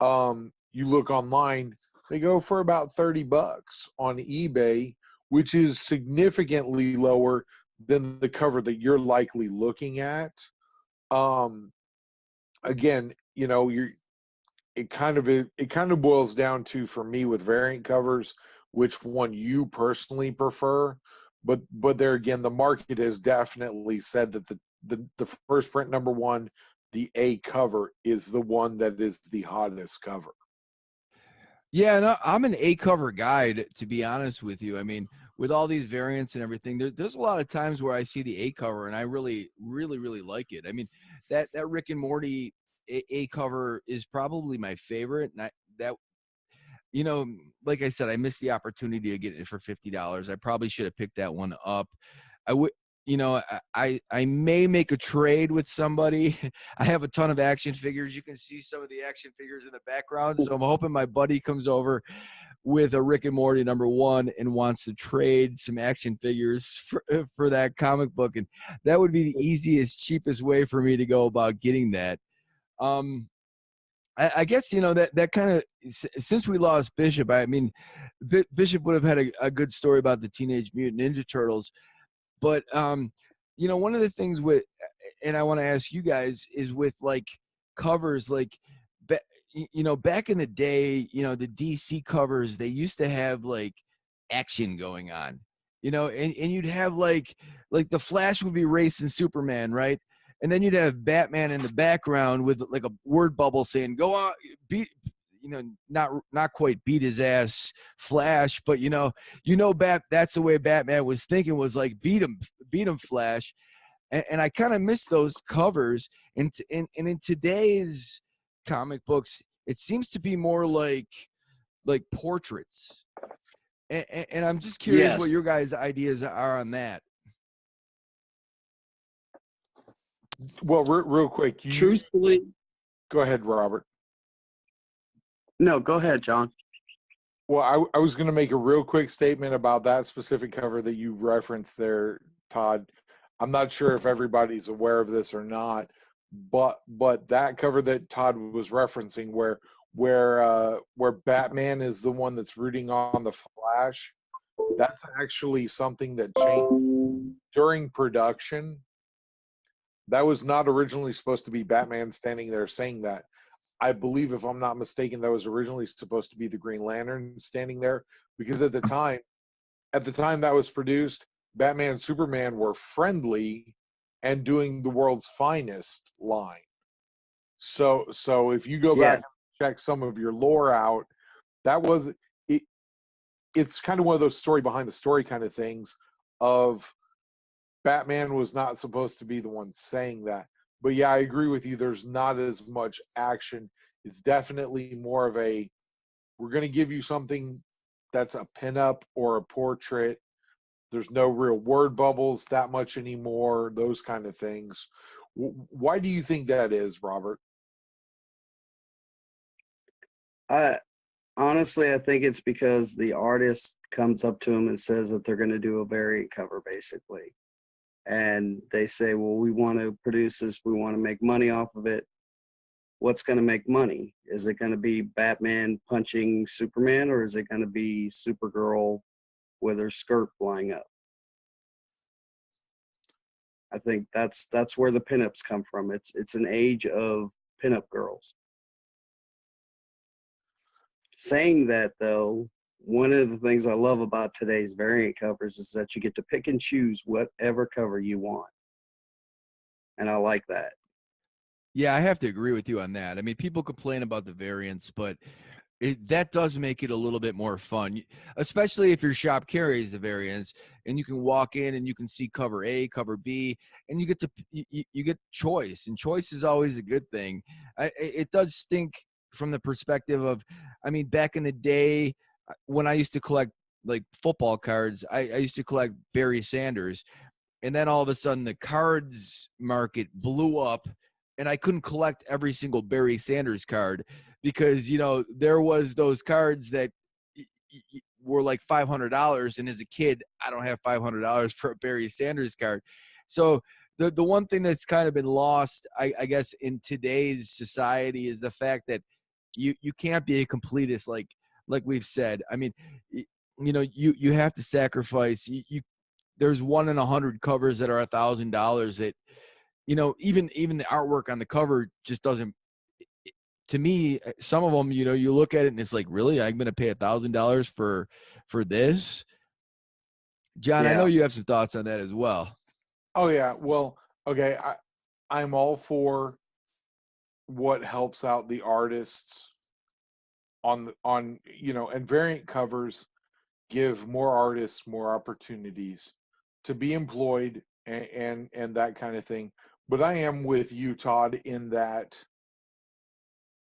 you look online, they go for about $30 on eBay, which is significantly lower than the cover that you're likely looking at. Again, it kind of boils down to, for me with variant covers, which one you personally prefer. But there again, the market has definitely said that the first print #1, the A cover, is the one that is the hottest cover. Yeah, no, I'm an A cover guy, to be honest with you. I mean, with all these variants and everything, there's a lot of times where I see the A cover and I really, really, really like it. I mean, that Rick and Morty A cover is probably my favorite, and that you know, like I said, I missed the opportunity to get it for $50. I probably should have picked that one up. I would, you know, I may make a trade with somebody. I have a ton of action figures. You can see some of the action figures in the background. So I'm hoping my buddy comes over with a Rick and Morty #1 and wants to trade some action figures for that comic book. And that would be the easiest, cheapest way for me to go about getting that. Um, I guess, you know, that kind of, since we lost Bishop, I mean, Bishop would have had a good story about the Teenage Mutant Ninja Turtles. But you know, one of the things with, and I want to ask you guys, is with like covers, like, you know, back in the day, you know, the DC covers, they used to have like action going on, you know, and you'd have like the Flash would be racing Superman, right? And then you'd have Batman in the background with like a word bubble saying, "Go on, beat," you know, not quite beat his ass, Flash, but that's the way Batman was thinking, was like beat him, Flash. And I kind of miss those covers. And in today's comic books, it seems to be more like portraits. And I'm just curious what Yes. your guys' ideas are on that. Well, real quick, Truthfully, go ahead, Robert. no, go ahead, John. Well, I was going to make a real quick statement about that specific cover that you referenced there, Todd. I'm not sure if everybody's aware of this or not, but that cover that Todd was referencing, where Batman is the one that's rooting on the Flash, that's actually something that changed during production. That was not originally supposed to be Batman standing there saying that. I believe, if I'm not mistaken, that was originally supposed to be the Green Lantern standing there, because at the time that was produced, Batman and Superman were friendly and doing the world's finest line. So if you go back Yeah. and check some of your lore out, that was it. It's kind of one of those story behind the story kind of things of Batman was not supposed to be the one saying that. But yeah, I agree with you. There's not as much action. It's definitely more of a, we're going to give you something that's a pinup or a portrait. There's no real word bubbles that much anymore, those kind of things. Why do you think that is, Robert? I honestly, I think it's because the artist comes up to him and says that they're going to do a variant cover, basically. And they say, well, we want to produce this, we want to make money off of it. What's going to make money? Is it going to be Batman punching Superman, or is it going to be Supergirl with her skirt flying up? I think that's where the pinups come from. It's an age of pinup girls. Saying that, though, one of the things I love about today's variant covers is that you get to pick and choose whatever cover you want. And I like that. Yeah, I have to agree with you on that. I mean, people complain about the variants, but that does make it a little bit more fun, especially if your shop carries the variants and you can walk in and you can see cover A, cover B, and you get to you get choice, and choice is always a good thing. It does stink from the perspective of, I mean, back in the day when I used to collect like football cards, I used to collect Barry Sanders, and then all of a sudden the cards market blew up and I couldn't collect every single Barry Sanders card because, you know, there was those cards that were like $500, and as a kid I don't have $500 for a Barry Sanders card. So the one thing that's kind of been lost, I guess, in today's society is the fact that you can't be a completist, like we've said. I mean, you know, you have to sacrifice. There's 1 in 100 covers that are $1,000 that, you know, even the artwork on the cover just doesn't, to me, some of them, you know, you look at it and it's like, really, I'm going to pay $1,000 for this? John, I know Yeah. you have some thoughts on that as well. Oh yeah, well, okay, I'm all for what helps out the artists on and variant covers give more artists more opportunities to be employed and that kind of thing. But I am with you, Todd, in that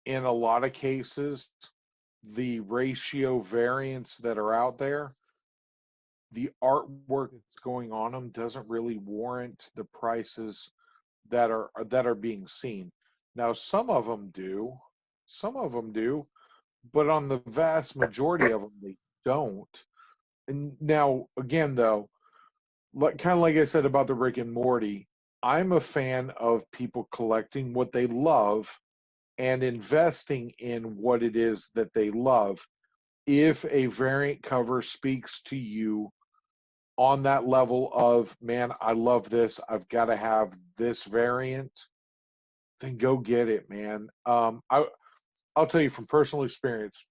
in a lot of cases, the ratio variants that are out there, the artwork that's going on them doesn't really warrant the prices that are being seen. Now, some of them do, but on the vast majority of them, they don't. And now, again, though, kind of like I said about the Rick and Morty, I'm a fan of people collecting what they love and investing in what it is that they love. If a variant cover speaks to you on that level of, man, I love this, I've got to have this variant, then go get it, man. I'll tell you from personal experience,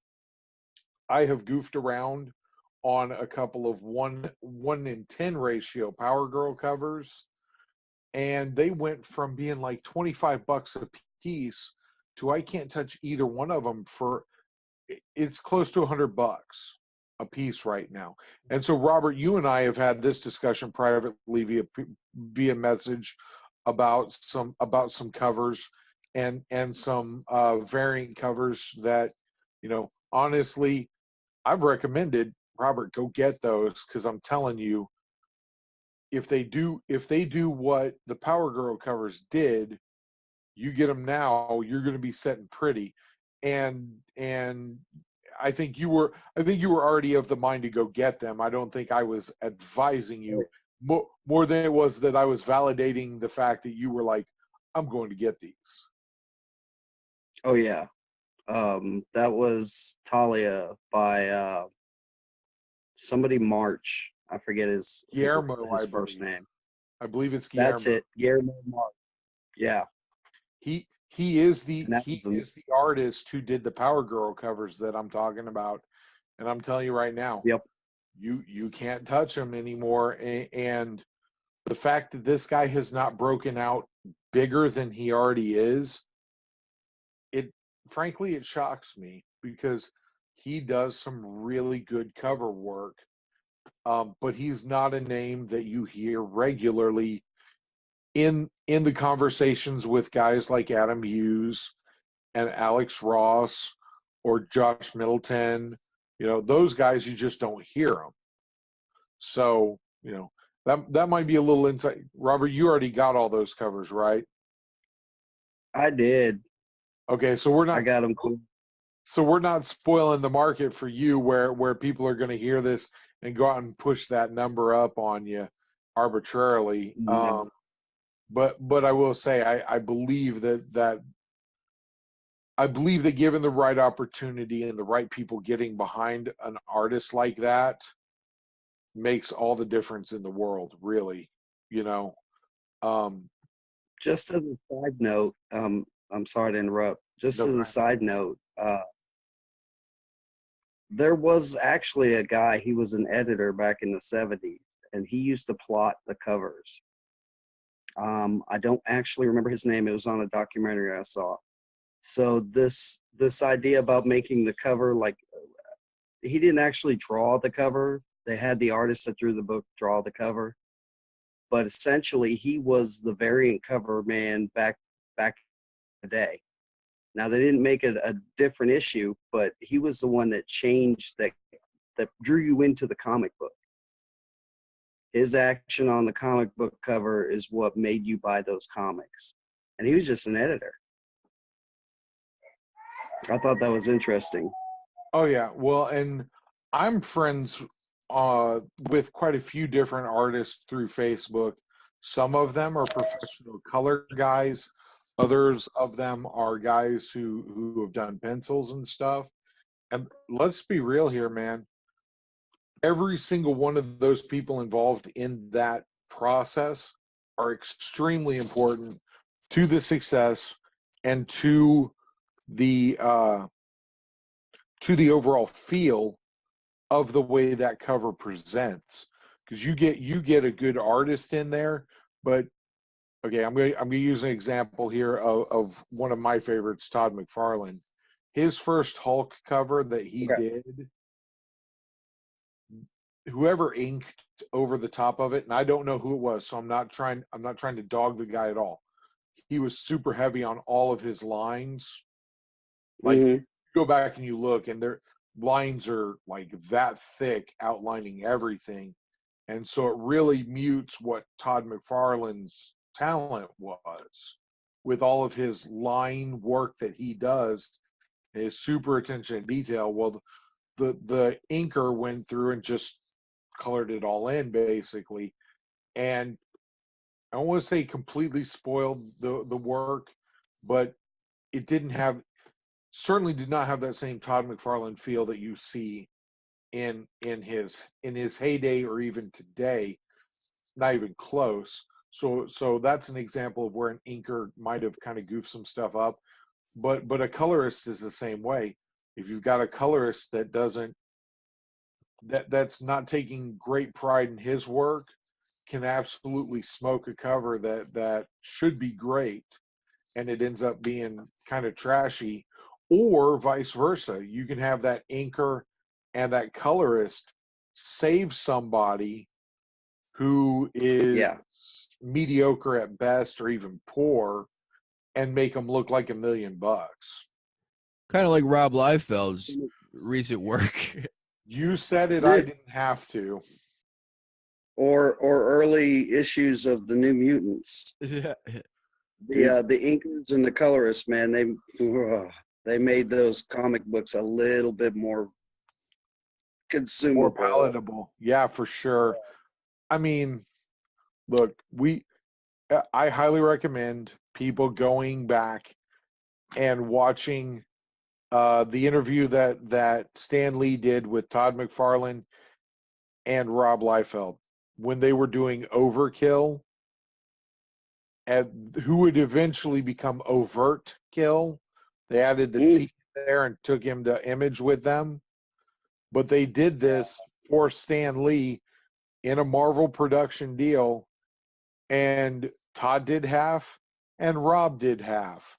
I have goofed around on a couple of 1:10 ratio Power Girl covers, and they went from being like $25 a piece to I can't touch either one of them for it's close to $100 a piece right now. And so, Robert, you and I have had this discussion privately via message about some covers and some variant covers that, honestly, I've recommended, Robert, go get those, because I'm telling you, if they do what the Power Girl covers did, you get them now, you're going to be setting pretty. And I think you were already of the mind to go get them. I don't think I was advising you more than it was that I was validating the fact that you were like, I'm going to get these. Oh yeah. That was Talia by somebody March. I forget his Guillermo, his first name. I believe it's Guillermo. That's it. Guillermo March. Yeah. He is the artist who did the Power Girl covers that I'm talking about, and I'm telling you right now, yep, you can't touch him anymore. And the fact that this guy has not broken out bigger than he already is, frankly it shocks me, because he does some really good cover work, but he's not a name that you hear regularly in the conversations with guys like Adam Hughes and Alex Ross or Josh Middleton. Those guys, you just don't hear them. So, that might be a little insight. Robert, you already got all those covers, right? I did. Okay, so I got them cool. So we're not spoiling the market for you, where people are going to hear this and go out and push that number up on you arbitrarily. No. But I will say, I believe that given the right opportunity and the right people getting behind an artist like that makes all the difference in the world, really. Just as a side note, I'm sorry to interrupt. Just as a side note, there was actually a guy, he was an editor back in the 70s, and he used to plot the covers. I don't actually remember his name. It was on a documentary I saw. So this idea about making the cover, like, he didn't actually draw the cover. They had the artist that drew the book draw the cover. But essentially, he was the variant cover man back in the day. Now, they didn't make it a different issue, but he was the one that changed that drew you into the comic book. His action on the comic book cover is what made you buy those comics. And he was just an editor. I thought that was interesting. Oh, yeah. Well, and I'm friends with quite a few different artists through Facebook. Some of them are professional color guys. Others of them are guys who have done pencils and stuff. And let's be real here, man. Every single one of those people involved in that process are extremely important to the success and to the overall feel of the way that cover presents. Because you get a good artist in there, but okay, I'm going to use an example here of one of my favorites, Todd McFarlane. his first Hulk cover that he Okay. did, whoever inked over the top of it, and I don't know who it was, so I'm not trying to dog the guy at all. He was super heavy on all of his lines. Like, Hmm. go back and you look, and their lines are like that thick, outlining everything. And so it really mutes what Todd McFarlane's talent was with all of his line work that he does, his super attention to detail. Well, the inker went through and just colored it all in basically. And I don't want to say completely spoiled the work, but it didn't have, certainly did not have that same Todd McFarlane feel that you see in his heyday or even today. Not even close. So that's an example of where an inker might have kind of goofed some stuff up. But a colorist is the same way. If you've got a colorist that doesn't that's not taking great pride in his work, can absolutely smoke a cover that should be great, and it ends up being kind of trashy. Or vice versa, you can have that inker and that colorist save somebody who is Yeah. mediocre at best or even poor, and make them look like $1,000,000. Kind of like Rob Liefeld's recent work. You said it, I didn't have to. Or early issues of the New Mutants. Yeah. The inkers and the colorists, man, they made those comic books a little bit more consumable. More palatable. Yeah, for sure. I mean, look, I highly recommend people going back and watching the interview that Stan Lee did with Todd McFarlane and Rob Liefeld when they were doing Overkill, and who would eventually become Overt Kill. They added the T there and took him to Image with them. But they did this for Stan Lee in a Marvel production deal, and Todd did half and Rob did half.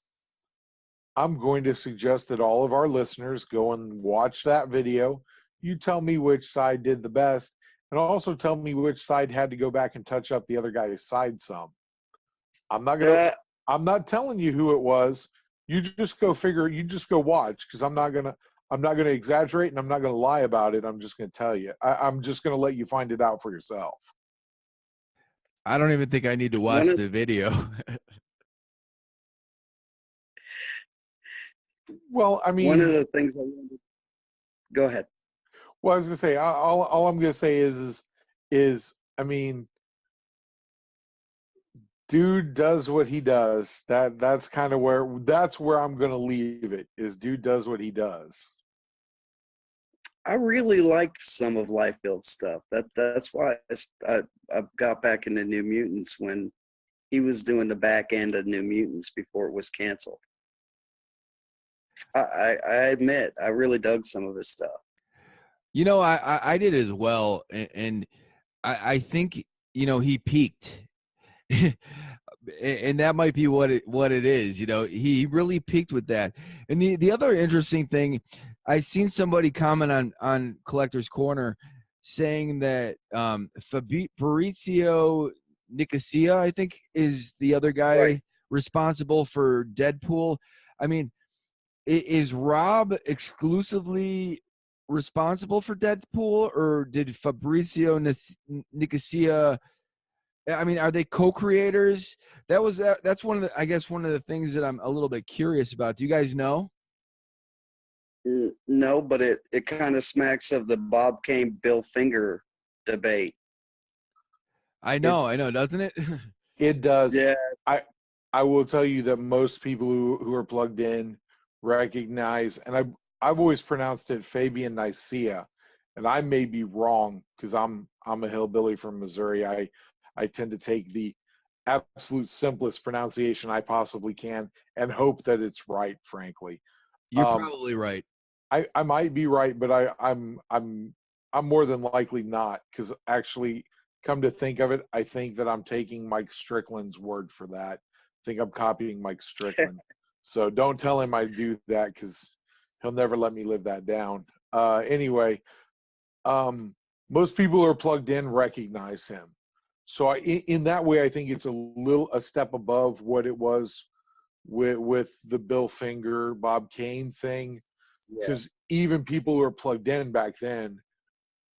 I'm going to suggest that all of our listeners go and watch that video. You tell me which side did the best, and also tell me which side had to go back and touch up the other guy's side some. I'm not telling you who it was. You just go figure. You just go watch, because I'm not gonna exaggerate, and I'm not gonna lie about it. I'm just gonna tell you. I'm just gonna let you find it out for yourself. I don't even think I need to watch the video. Well, I mean, one of the things I wanted. Go ahead. Well, I was gonna say, all I'm gonna say is I mean, dude does what he does. That's kind of where I'm gonna leave it. Is dude does what he does. I really liked some of Liefeld's stuff. That's why I got back into New Mutants when he was doing the back end of New Mutants before it was canceled. I admit I really dug some of his stuff. You know, I did as well, and I think, you know, he peaked. And that might be what it is. You know, he really peaked with that. And the other interesting thing, I seen somebody comment on Collector's Corner saying that Fabrizio Nicosia, I think, is the other guy responsible for Deadpool. I mean, is Rob exclusively responsible for Deadpool, or did Fabrizio Nicosia? I mean, are they co-creators? That's one of the things that I'm a little bit curious about. Do you guys know? No, but it kind of smacks of the Bob Kane, Bill Finger debate. I know, doesn't it? It does. Yeah. I will tell you that most people who are plugged in recognize, and I've always pronounced it Fabian Nicaea, and I may be wrong because I'm a hillbilly from Missouri. I tend to take the absolute simplest pronunciation I possibly can and hope that it's right, frankly. You're probably right. I might be right, but I'm more than likely not, because actually, come to think of it, I think that I'm taking Mike Strickland's word for that. I think I'm copying Mike Strickland. So don't tell him I do that, because He'll never let me live that down. Anyway, most people who are plugged in recognize him. So in that way, I think it's a step above what it was with the Bill Finger, Bob Kane thing. Yeah. Because even people who are plugged in back then,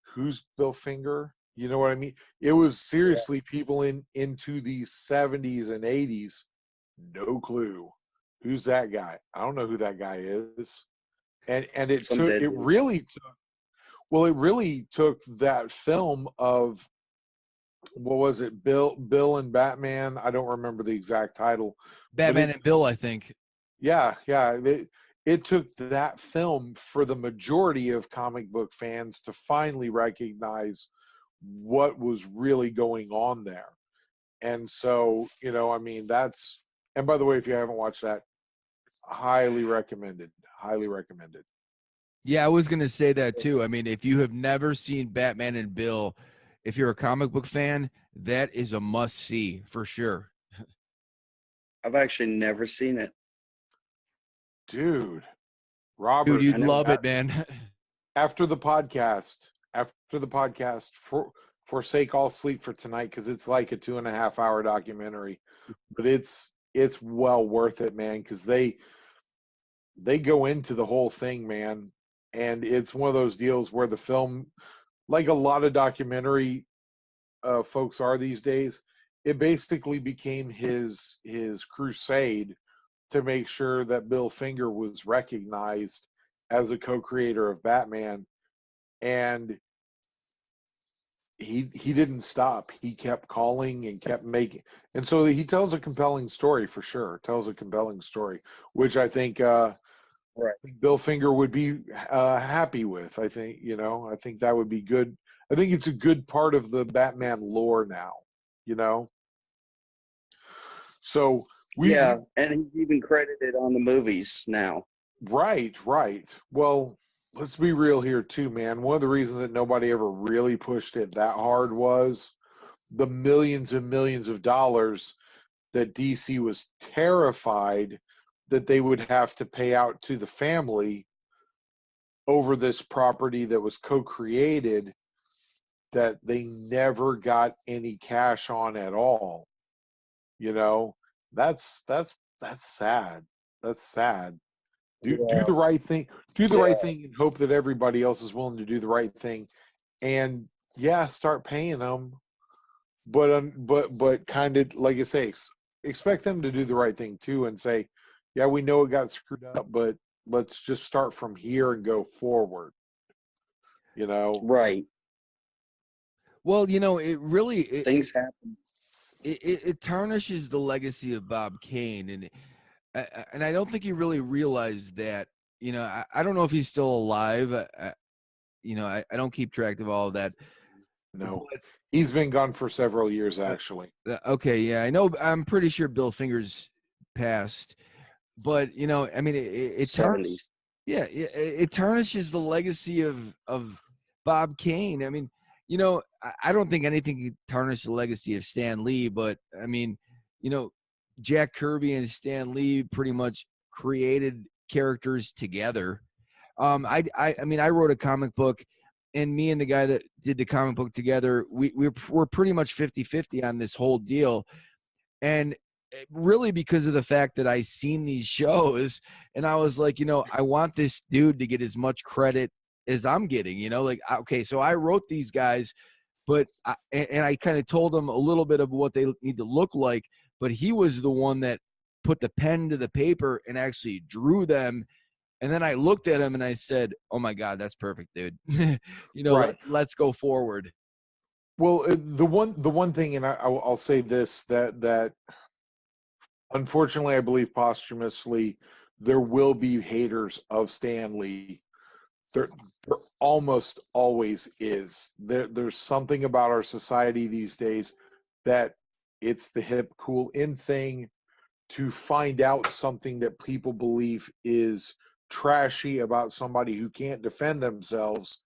who's Bill Finger? You know what I mean? It was seriously people into the 70s and 80s, no clue. Who's that guy? I don't know who that guy is. And it Some took dead it dude. really took it really took that film of, what was it, Bill and Batman? I don't remember the exact title. Batman and Bill, I think. Yeah. It took that film for the majority of comic book fans to finally recognize what was really going on there. And so, I mean, that's, and by the way, if you haven't watched that, highly recommended. Highly recommended. Yeah, I was gonna say that too. I mean, if you have never seen Batman and Bill, if you're a comic book fan, that is a must see for sure. I've actually never seen it. Dude, Robert, Dude, you'd I never- love it, man. after the podcast, forsake all sleep for tonight, because it's like a 2.5 hour documentary, but it's well worth it, man, because they go into the whole thing, man. And it's one of those deals where the film, like a lot of documentary folks are these days, it basically became his crusade to make sure that Bill Finger was recognized as a co-creator of Batman. And he didn't stop. He kept calling and kept making, and so he tells a compelling story, for sure. Tells a compelling story, which I think Bill Finger would be happy with. I think, I think that would be good. I think it's a good part of the Batman lore now, So and he's even credited on the movies now. Right. Well, let's be real here too, man. One of the reasons that nobody ever really pushed it that hard was the millions and millions of dollars that DC was terrified that they would have to pay out to the family over this property that was co-created, that they never got any cash on at all. That's sad. That's sad. Do the right thing. Do the right thing and hope that everybody else is willing to do the right thing. And start paying them. But kind of, like I say, expect them to do the right thing too, and say, yeah, we know it got screwed up, but let's just start from here and go forward. Right. Well, it really Things happen. it tarnishes the legacy of Bob Kane, and I don't think he really realized that. I don't know if he's still alive. I don't keep track of all of that. No, he's been gone for several years, actually. Okay, yeah, I know. I'm pretty sure Bill Fingers passed, but I mean, it 70s. it tarnishes the legacy of Bob Kane. I mean, I don't think anything can tarnish the legacy of Stan Lee, but I mean, Jack Kirby and Stan Lee pretty much created characters together. I mean, I wrote a comic book, and me and the guy that did the comic book together, we're pretty much 50-50 on this whole deal. And really because of the fact that I seen these shows, and I was like, I want this dude to get as much credit as I'm getting, like, okay, so I wrote these guys, but I kind of told them a little bit of what they need to look like, but he was the one that put the pen to the paper and actually drew them. And then I looked at him and I said, oh my God, that's perfect, dude. Right. Let's go forward. Well, the one thing, and I'll say this, that unfortunately, I believe posthumously, there will be haters of Stan Lee. There almost always is. There's something about our society these days that it's the hip, cool, in thing to find out something that people believe is trashy about somebody who can't defend themselves,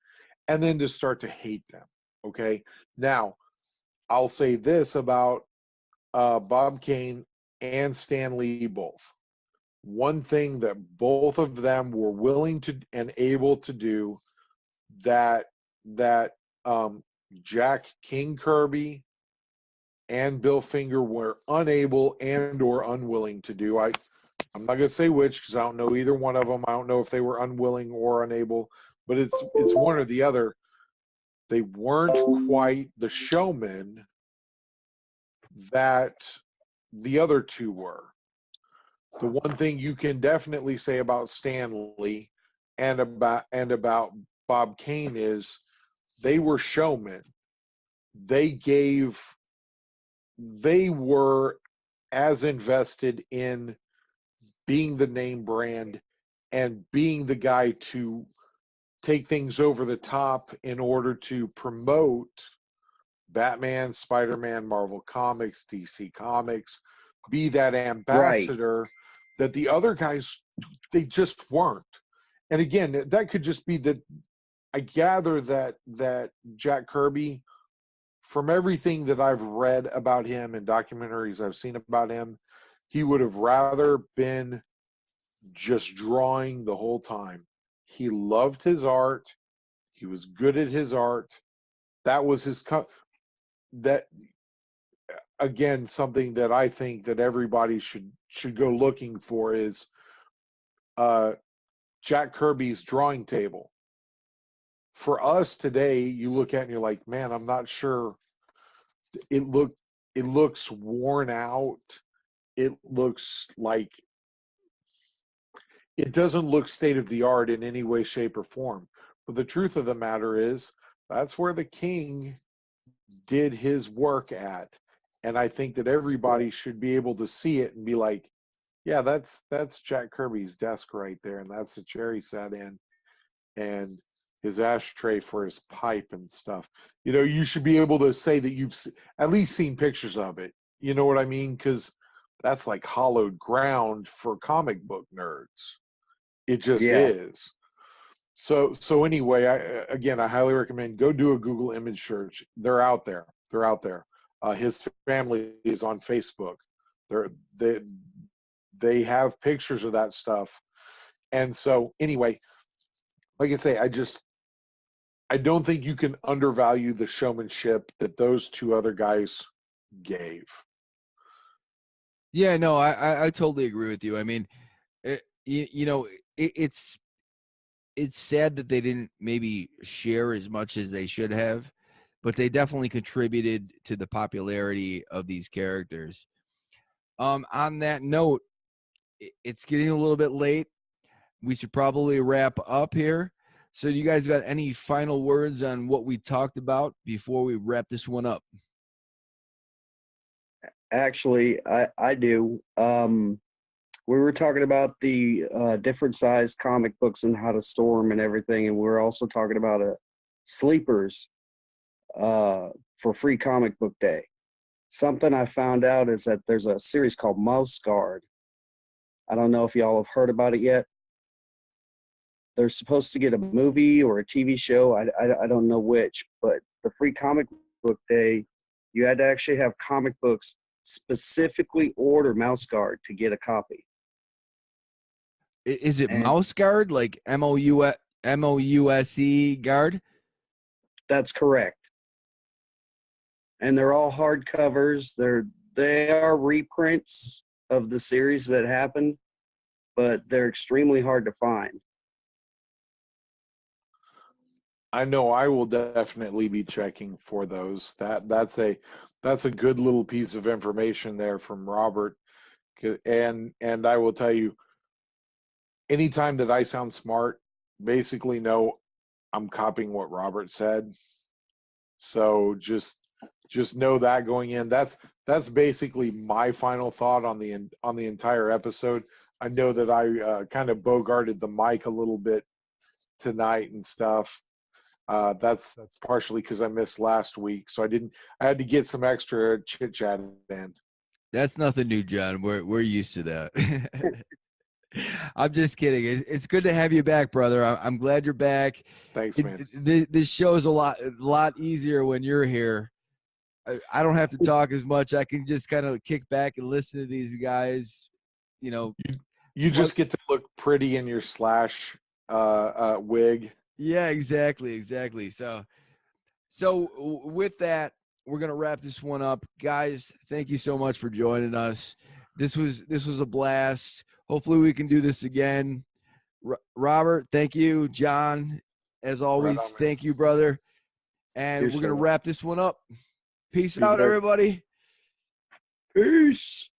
and then to start to hate them. Okay? Now, I'll say this about Bob Kane and Stan Lee both. one thing that both of them were willing to and able to do that Jack King Kirby and Bill Finger were unable and or unwilling to do. I'm not gonna say which because I don't know either one of them. I don't know if they were unwilling or unable, but it's one or the other. They weren't quite the showmen that the other two were. The one thing you can definitely say about Stanley and about Bob Kane is they were showmen. They were as invested in being the name brand and being the guy to take things over the top in order to promote Batman, Spider-Man, Marvel Comics, DC Comics, be that ambassador that the other guys, they just weren't. And again, that could just be that I gather that Jack Kirby, from everything that I've read about him and documentaries I've seen about him, he would have rather been just drawing the whole time. He loved his art. He was good at his art. That was his that again, something that I think that everybody should go looking for is Jack Kirby's drawing table. For us today, you look at it and you're like, man, I'm not sure. It looks worn out. It looks like it doesn't look state of the art in any way, shape, or form. But the truth of the matter is, that's where the king did his work at. And I think that everybody should be able to see it and be like, yeah, that's Jack Kirby's desk right there, and that's the chair he sat in, and his ashtray for his pipe and stuff. You know, you should be able to say that you've at least seen pictures of it. You know what I mean? Because that's like hallowed ground for comic book nerds. It just is. So anyway, I highly recommend go do a Google image search. They're out there. His family is on Facebook. They have pictures of that stuff. And so anyway, like I say, I don't think you can undervalue the showmanship that those two other guys gave. Yeah, no, I totally agree with you. I mean, it's sad that they didn't maybe share as much as they should have, but they definitely contributed to the popularity of these characters. On that note, it's getting a little bit late. We should probably wrap up here. So you guys got any final words on what we talked about before we wrap this one up? Actually, I do. We were talking about the different size comic books and how to store them and everything, and we are also talking about sleepers for Free Comic Book Day. Something I found out is that there's a series called Mouse Guard. I don't know if y'all have heard about it yet. They're supposed to get a movie or a TV show. I don't know which, but the Free Comic Book Day, you had to actually have comic books specifically order Mouse Guard to get a copy. Is it Mouse Guard, like MOUSE Guard? That's correct. And they're all hardcovers. They are reprints of the series that happened, but they're extremely hard to find. I know I will definitely be checking for those. That's a good little piece of information there from Robert. And I will tell you, anytime that I sound smart, basically know I'm copying what Robert said. So just know that going in. That's basically my final thought on the entire episode. I know that I kind of bogarted the mic a little bit tonight and stuff. That's partially because I missed last week, so I had to get some extra chit chat in. That's nothing new, John. We're used to that. I'm just kidding. It's good to have you back, brother. I'm glad you're back. Thanks, man. This show is a lot easier when you're here. I don't have to talk as much. I can just kind of kick back and listen to these guys, You just get to look pretty in your Slash wig. Yeah, exactly. So with that, we're gonna wrap this one up, guys. Thank you so much for joining us. This was a blast. Hopefully, we can do this again. Robert, thank you. John, as always, on, man. thank you, brother. And You're we're gonna so wrap this one up. Peace See you out, guys. everybody. Peace.